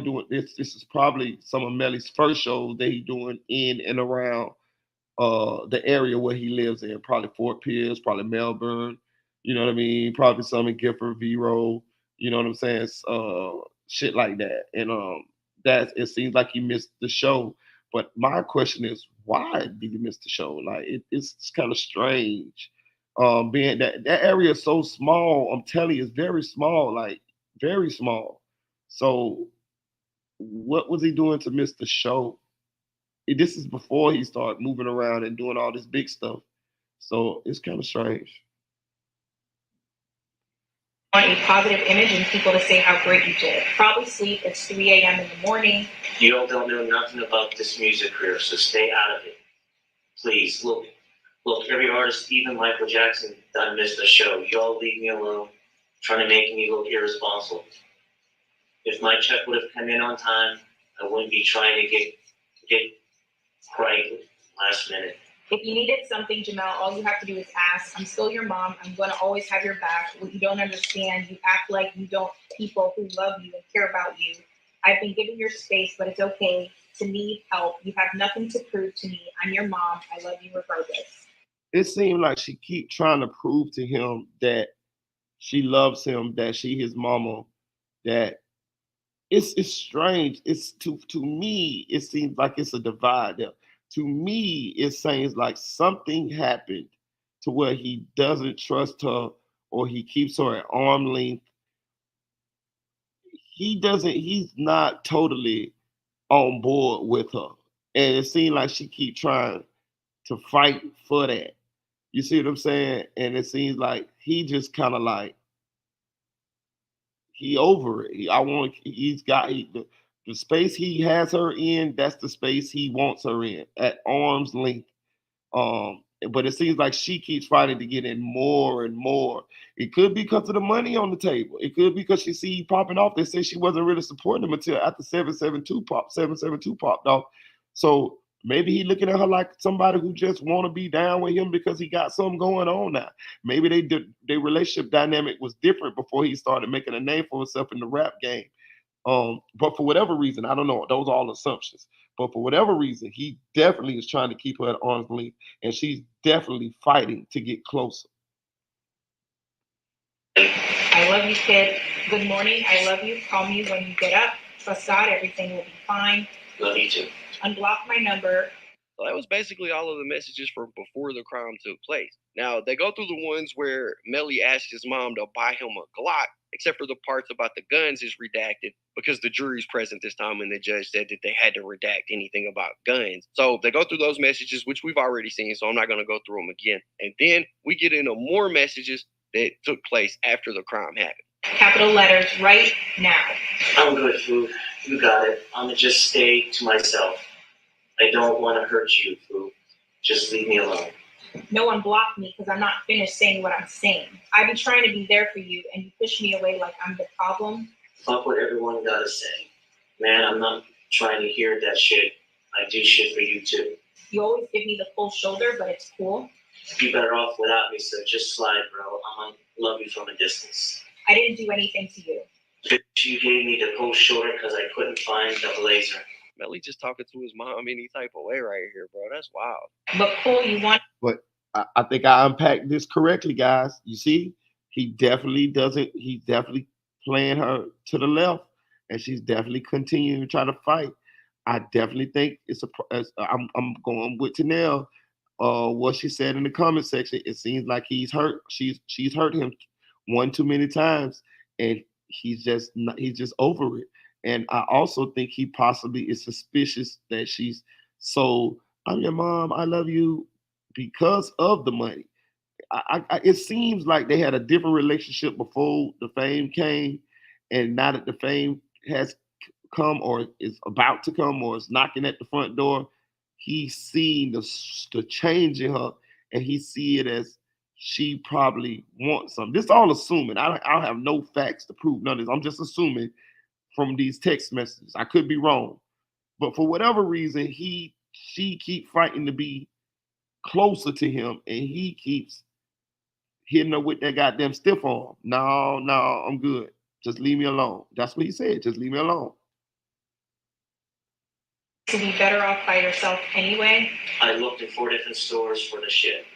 S1: doing this. This is probably some of Melly's first shows that he's doing in and around the area where he lives in, probably Fort Pierce, probably Melbourne, you know what I mean? Probably some in Gifford, Vero, you know what I'm saying? Shit like that. And that it seems like he missed the show. But my question is, why did he miss the show? Like it's kind of strange. Being that area is so small, I'm telling you, it's very small, like very small. So what was he doing to miss the show? This is before he started moving around and doing all this big stuff. So it's kind of strange.
S6: Want a positive image and people to say how great you did. Probably sleep. It's 3 a.m. in the morning.
S7: You all don't know nothing about this music career, so stay out of it. Please, look, every artist, even Michael Jackson, done missed a show. Y'all leave me alone, trying to make me look irresponsible. If my check would have come in on time, I wouldn't be trying to get right last minute.
S6: If you needed something, Jamel, all you have to do is ask. I'm still your mom. I'm going to always have your back. What you don't understand, you act like you don't people who love you and care about you. I've been giving your space, but it's okay to need help. You have nothing to prove to me. I'm your mom. I love you regardless.
S1: It seemed like she keep trying to prove to him that she loves him, that she his mama, that it's strange. It's to me, it seems like it's a divide there. To me, it seems like something happened to where he doesn't trust her or he keeps her at arm length. He's not totally on board with her. And it seems like she keep trying to fight for that. You see what I'm saying? And it seems like he just kind of like he over it. The space he has her in. That's the space he wants her in at arm's length. But it seems like she keeps fighting to get in more and more. It could be because of the money on the table. It could be because she see popping off. They say she wasn't really supporting him until after 772 popped off. So maybe he looking at her like somebody who just want to be down with him because he got something going on now. Maybe their relationship dynamic was different before he started making a name for himself in the rap game. But for whatever reason, I don't know. Those are all assumptions. But for whatever reason, he definitely is trying to keep her at arm's length, and she's definitely fighting to get closer.
S6: I love you, kid. Good morning. I love you. Call me when you get up. Trust God. Everything will be fine.
S7: Love you too.
S6: Unblock my number.
S2: So that was basically all of the messages from before the crime took place. Now, they go through the ones where Melly asked his mom to buy him a Glock, except for the parts about the guns is redacted because the jury's present this time and the judge said that they had to redact anything about guns. So they go through those messages, which we've already seen, so I'm not going to go through them again. And then we get into more messages that took place after the crime happened.
S6: Capital letters right now.
S7: I'm good, Foo. You got it. I'm gonna just stay to myself. I don't want to hurt you, Foo. Just leave me alone.
S6: No one blocked me because I'm not finished saying what I'm saying. I've been trying to be there for you, and you push me away like I'm the problem.
S7: Fuck what everyone gotta say. Man, I'm not trying to hear that shit. I do shit for you too.
S6: You always give me the cold shoulder, but it's cool.
S7: You better off without me, so just slide, bro. I'm gonna love you from a distance.
S6: I didn't do anything to you.
S7: Bitch, you gave me the cold shoulder because I couldn't find the blazer.
S2: Melly just talking to his mom any type of way right here, bro. That's wild.
S6: But cool, you want.
S1: But I think I unpacked this correctly, guys. You see, he definitely doesn't. He's definitely playing her to the left, and she's definitely continuing to try to fight. I definitely think I'm going with Tanel. What she said in the comment section. It seems like he's hurt. She's hurt him one too many times, and he's just over it. And I also think he possibly is suspicious that she's I'm your mom, I love you, because of the money. It seems like they had a different relationship before the fame came, and now that the fame has come or is about to come or is knocking at the front door, he's seeing the change in her, and he see it as she probably wants something. This is all assuming. I have no facts to prove none of this. I'm just assuming from these text messages. I could be wrong, But for whatever reason, she keep fighting to be closer to him, and he keeps hitting her with that goddamn stiff arm. No, no, I'm good. Just leave me alone. That's what he said. Just leave me alone.
S6: To be better off by yourself anyway.
S7: I looked in 4 different stores for the shit.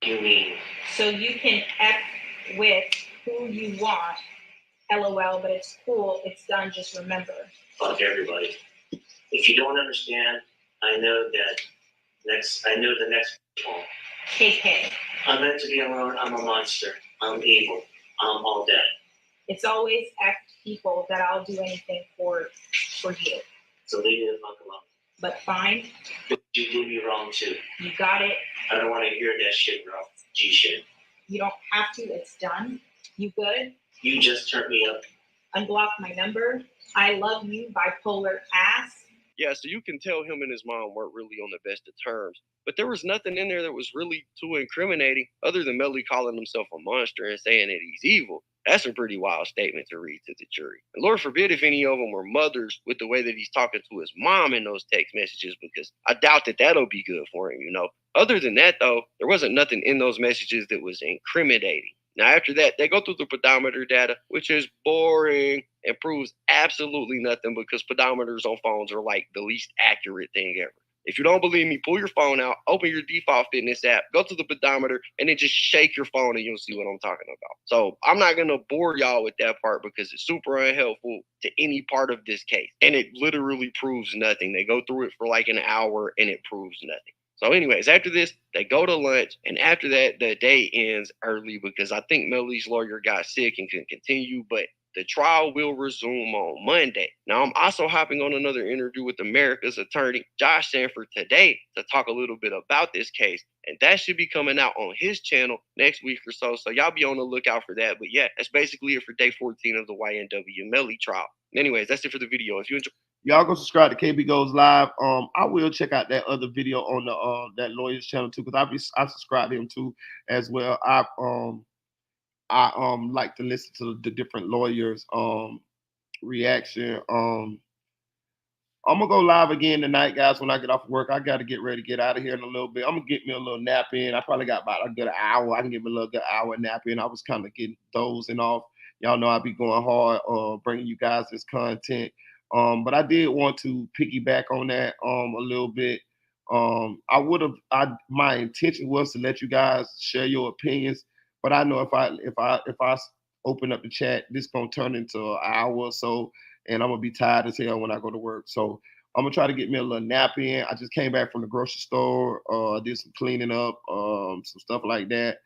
S7: You mean?
S6: So you can F with who you want, LOL, but it's cool, it's done, just remember.
S7: Fuck everybody. If you don't understand, I know the next one.
S6: KK.
S7: I'm meant to be alone, I'm a monster. I'm evil. I'm all dead.
S6: It's always F people that I'll do anything for you.
S7: So leave me the fuck alone.
S6: But fine.
S7: You do me wrong too.
S6: You got it.
S7: I don't want to hear that shit, bro. G shit.
S6: You don't have to, it's done. You good?
S7: You just turned me up.
S6: Unblock my number. I love you, bipolar ass.
S2: Yeah, so you can tell him and his mom weren't really on the best of terms. But there was nothing in there that was really too incriminating other than Melly calling himself a monster and saying that he's evil. That's a pretty wild statement to read to the jury. And Lord forbid if any of them were mothers with the way that he's talking to his mom in those text messages, because I doubt that that'll be good for him, you know. Other than that, though, there wasn't nothing in those messages that was incriminating. Now, after that, they go through the pedometer data, which is boring and proves absolutely nothing because pedometers on phones are like the least accurate thing ever. If you don't believe me, pull your phone out, open your default fitness app, go to the pedometer, and then just shake your phone and you'll see what I'm talking about. So I'm not going to bore y'all with that part because it's super unhelpful to any part of this case. And it literally proves nothing. They go through it for like an hour and it proves nothing. So anyways, after this, they go to lunch, and after that, the day ends early because I think Melly's lawyer got sick and couldn't continue, but the trial will resume on Monday. Now, I'm also hopping on another interview with America's attorney, Josh Sanford, today to talk a little bit about this case, and that should be coming out on his channel next week or so, so y'all be on the lookout for that. But yeah, that's basically it for day 14 of the YNW Melly trial. Anyways, that's it for the video. If you enjoy,
S1: y'all go subscribe to KB Goes Live. I will check out that other video on the that lawyer's channel too, because I subscribe to him too as well. I like to listen to the different lawyers reaction. I'm gonna go live again tonight, guys. When I get off work, I gotta get ready to get out of here in a little bit. I'm gonna get me a little nap in. I probably got about a good hour. I can get me a little good hour nap in. I was kind of getting dozing off. Y'all know I be going hard, bringing you guys this content. But I did want to piggyback on that a little bit. My intention was to let you guys share your opinions, but I know if I open up the chat, this gonna turn into an hour or so, and I'm gonna be tired as hell when I go to work. So I'm gonna try to get me a little nap in. I just came back from the grocery store, did some cleaning up, some stuff like that,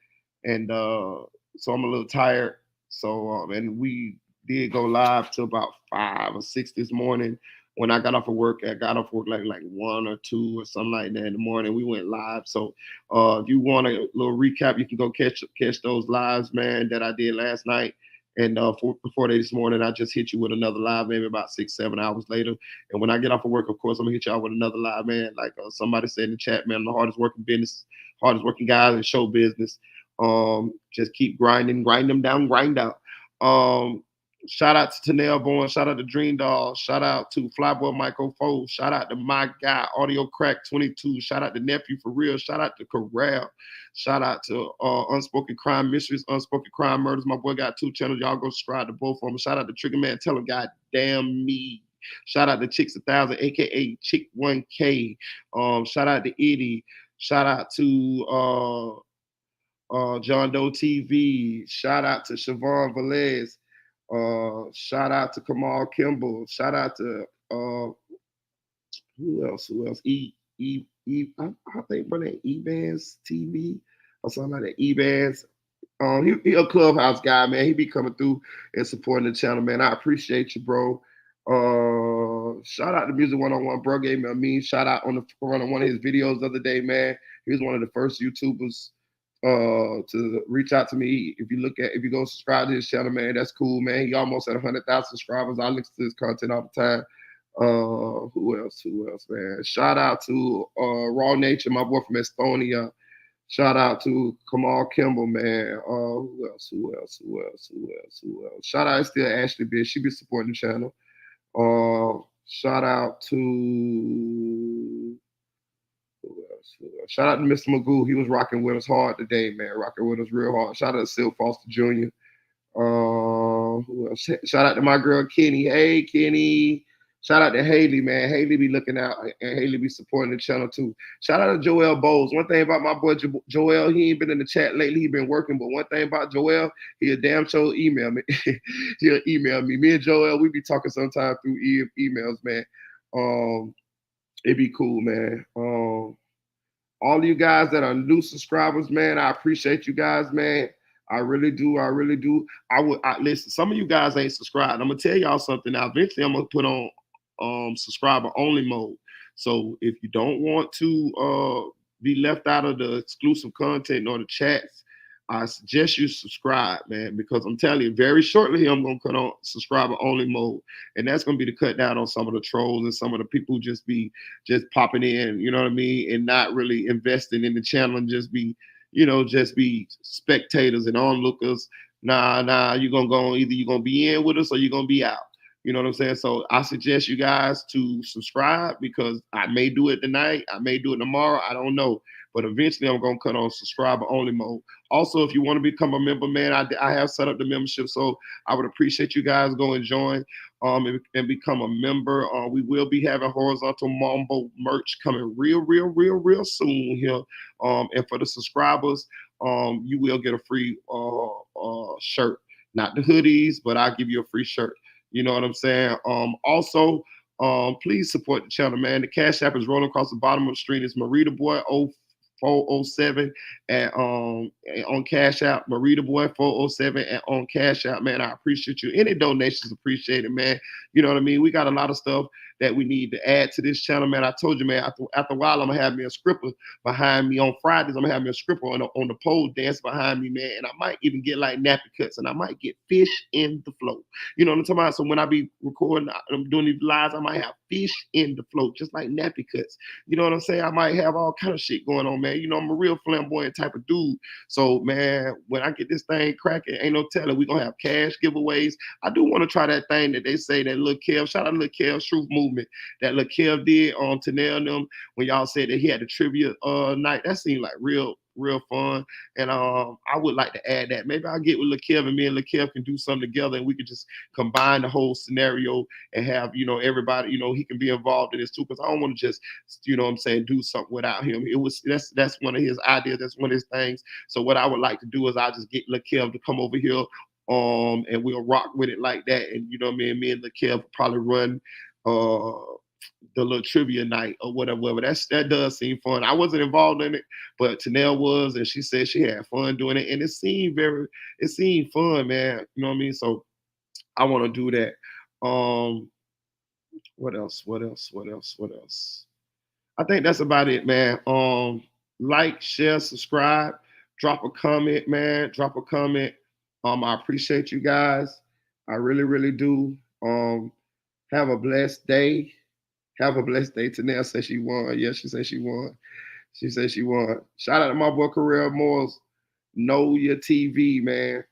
S1: and so I'm a little tired. So and we did go live till about 5 or 6 this morning. When I got off of work, like 1 or 2 or something like that in the morning. We went live. So if you want a little recap, you can go catch those lives, man, that I did last night. And before this morning, I just hit you with another live, maybe about 6, 7 hours later. And when I get off of work, of course, I'm gonna hit y'all with another live, man. Like somebody said in the chat, man, I'm the hardest working guys in show business. Just keep grinding, grind them down, grind out. Shout out to Tanel Bourne. Shout out to Dream Doll. Shout out to Flyboy Michael Foe. Shout out to my guy, Audio Crack 22. Shout out to Nephew for Real. Shout out to Corral. Shout out to Unspoken Crime Mysteries, Unspoken Crime Murders. My boy got 2 channels. Y'all go subscribe to both of them. Shout out to Trigger Man. Tell him, God damn me. Shout out to Chicks 1000, aka Chick 1K. Shout out to Edie. Shout out to John Doe TV. Shout out to Siobhan Velez. Shout out to Kamal Kimball. Shout out to who else? I think my name Evans TV or something like that. Evans. He a Clubhouse guy, man. He be coming through and supporting the channel, man. I appreciate you, bro. Shout out to Music 101, bro. Gave me a mean shout out on one of his videos the other day, man. He was one of the first YouTubers to reach out to me. If you go subscribe to his channel, man, that's cool, man. He almost at 100,000 subscribers. I listen to his content all the time. Who else, man? Shout out to Raw Nature, my boy from Estonia. Shout out to Kamal Kimball, man. Who else? Shout out still Ashley Bitch. She be supporting the channel. Shout out to who else? Shout out to Mr. Magoo. He was rocking with us hard today, man. Rocking with us real hard. Shout out to Sil Foster Jr. Who else? Shout out to my girl Kenny. Hey Kenny. Shout out to Haley, man. Haley be looking out and Haley be supporting the channel too. Shout out to Joel Bowles. One thing about my boy Joel, he ain't been in the chat lately. He been working, but one thing about Joel, he'll damn sure email me. He'll email me. Me and Joel, we be talking sometimes through emails, man. It'd be cool, man. All of you guys that are new subscribers, man, I appreciate you guys, man. I really do. I really do. I listen. Some of you guys ain't subscribed. I'm gonna tell y'all something. Now, eventually, I'm gonna put on subscriber only mode. So if you don't want to be left out of the exclusive content or the chats, I suggest you subscribe, man, because I'm telling you, very shortly I'm gonna cut on subscriber only mode, and that's gonna be to cut down on some of the trolls and some of the people who just popping in, you know what I mean, and not really investing in the channel and just be spectators and onlookers. Nah, you're gonna go on, either you're gonna be in with us or you're gonna be out. You know what I'm saying? So I suggest you guys to subscribe, because I may do it tonight, I may do it tomorrow, I don't know. But eventually I'm gonna cut on subscriber only mode. Also, if you want to become a member, man, I have set up the membership, so I would appreciate you guys go and join and become a member. We will be having Horizontal Mambo merch coming real soon here. And for the subscribers, you will get a free shirt. Not the hoodies, but I'll give you a free shirt. You know what I'm saying? Also, please support the channel, man. The Cash App is rolling across the bottom of the screen. It's Marita Boy 0407 and on Cash App, Marita Boy 407 and on Cash App, man. I appreciate you. Any donations appreciated, man. You know what I mean? We got a lot of stuff that we need to add to this channel, man. I told you, man, after a while, I'm gonna have me a scripper behind me on Fridays. I'm gonna have me a scripper on the pole dance behind me, man. And I might even get like nappy cuts, and I might get fish in the flow. You know what I'm talking about? So when I be recording, I'm doing these lives, I might have fish in the flow, just like nappy cuts. You know what I'm saying? I might have all kind of shit going on, man. You know, I'm a real flamboyant type of dude. So, man, when I get this thing cracking, ain't no telling. We gonna have cash giveaways. I do want to try that thing that they say that Lil Kev, shout out to Lil Kev Truth Movement, that Lil Kev did on Tanel and them, when y'all said that he had the trivia night. That seemed like real fun. And I would like to add that. Maybe I'll get with Lil Kev, and me and Lil Kev can do something together, and we could just combine the whole scenario and have, everybody, he can be involved in this too, because I don't want to just, do something without him. That's one of his ideas. That's one of his things. So what I would like to do is I'll just get Lil Kev to come over here, and we'll rock with it like that. And me and Lil Kev will probably run the little trivia night or whatever. That does seem fun. I wasn't involved in it, but Tanel was, and she said she had fun doing it, and it seemed fun, man. You know what I mean? So I want to do that. What else? I think that's about it, man. Like, share, subscribe, drop a comment, man. Drop a comment. I appreciate you guys. I really do. Have a blessed day. Have a blessed day. Tanel said she won. Yes, she said she won. She said she won. Shout out to my boy Carell Moore's Know Your TV, man.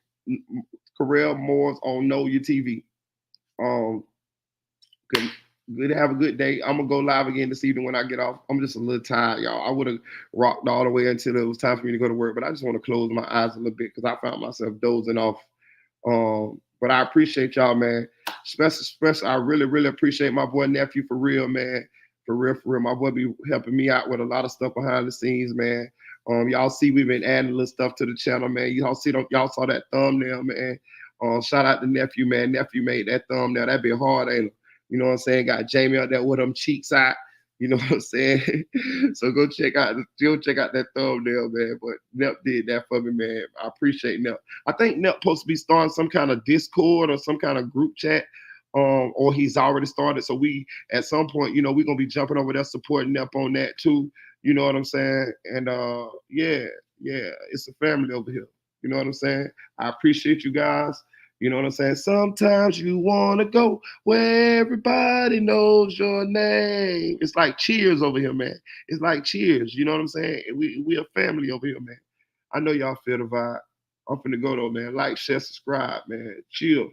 S1: Carell Moore's on Know Your TV. Good to have a good day. I'm gonna go live again this evening when I get off. I'm just a little tired, y'all. I would have rocked all the way until it was time for me to go to work, but I just want to close my eyes a little bit because I found myself dozing off. But I appreciate y'all, man. Special, I really appreciate my boy nephew, for real, man. For real. My boy be helping me out with a lot of stuff behind the scenes, man. Y'all see we've been adding a little stuff to the channel, man. Y'all saw that thumbnail, man. Shout out to nephew, man. Nephew made that thumbnail. That be hard, ain't it? You know what I'm saying? Got Jamie out there with them cheeks out. You know what I'm saying? So go check out that thumbnail, man. But Nep did that for me, man. I appreciate Nep. I think Nep supposed to be starting some kind of Discord or some kind of group chat, or he's already started. So we, at some point, we're gonna be jumping over there supporting Nep on that too. You know what I'm saying? And yeah, it's a family over here. You know what I'm saying? I appreciate you guys. You know what I'm saying? Sometimes you want to go where everybody knows your name. It's like Cheers over here, man. It's like Cheers. You know what I'm saying? We a family over here, man. I know y'all feel the vibe. I'm finna go though, man. Like, share, subscribe, man. Chill.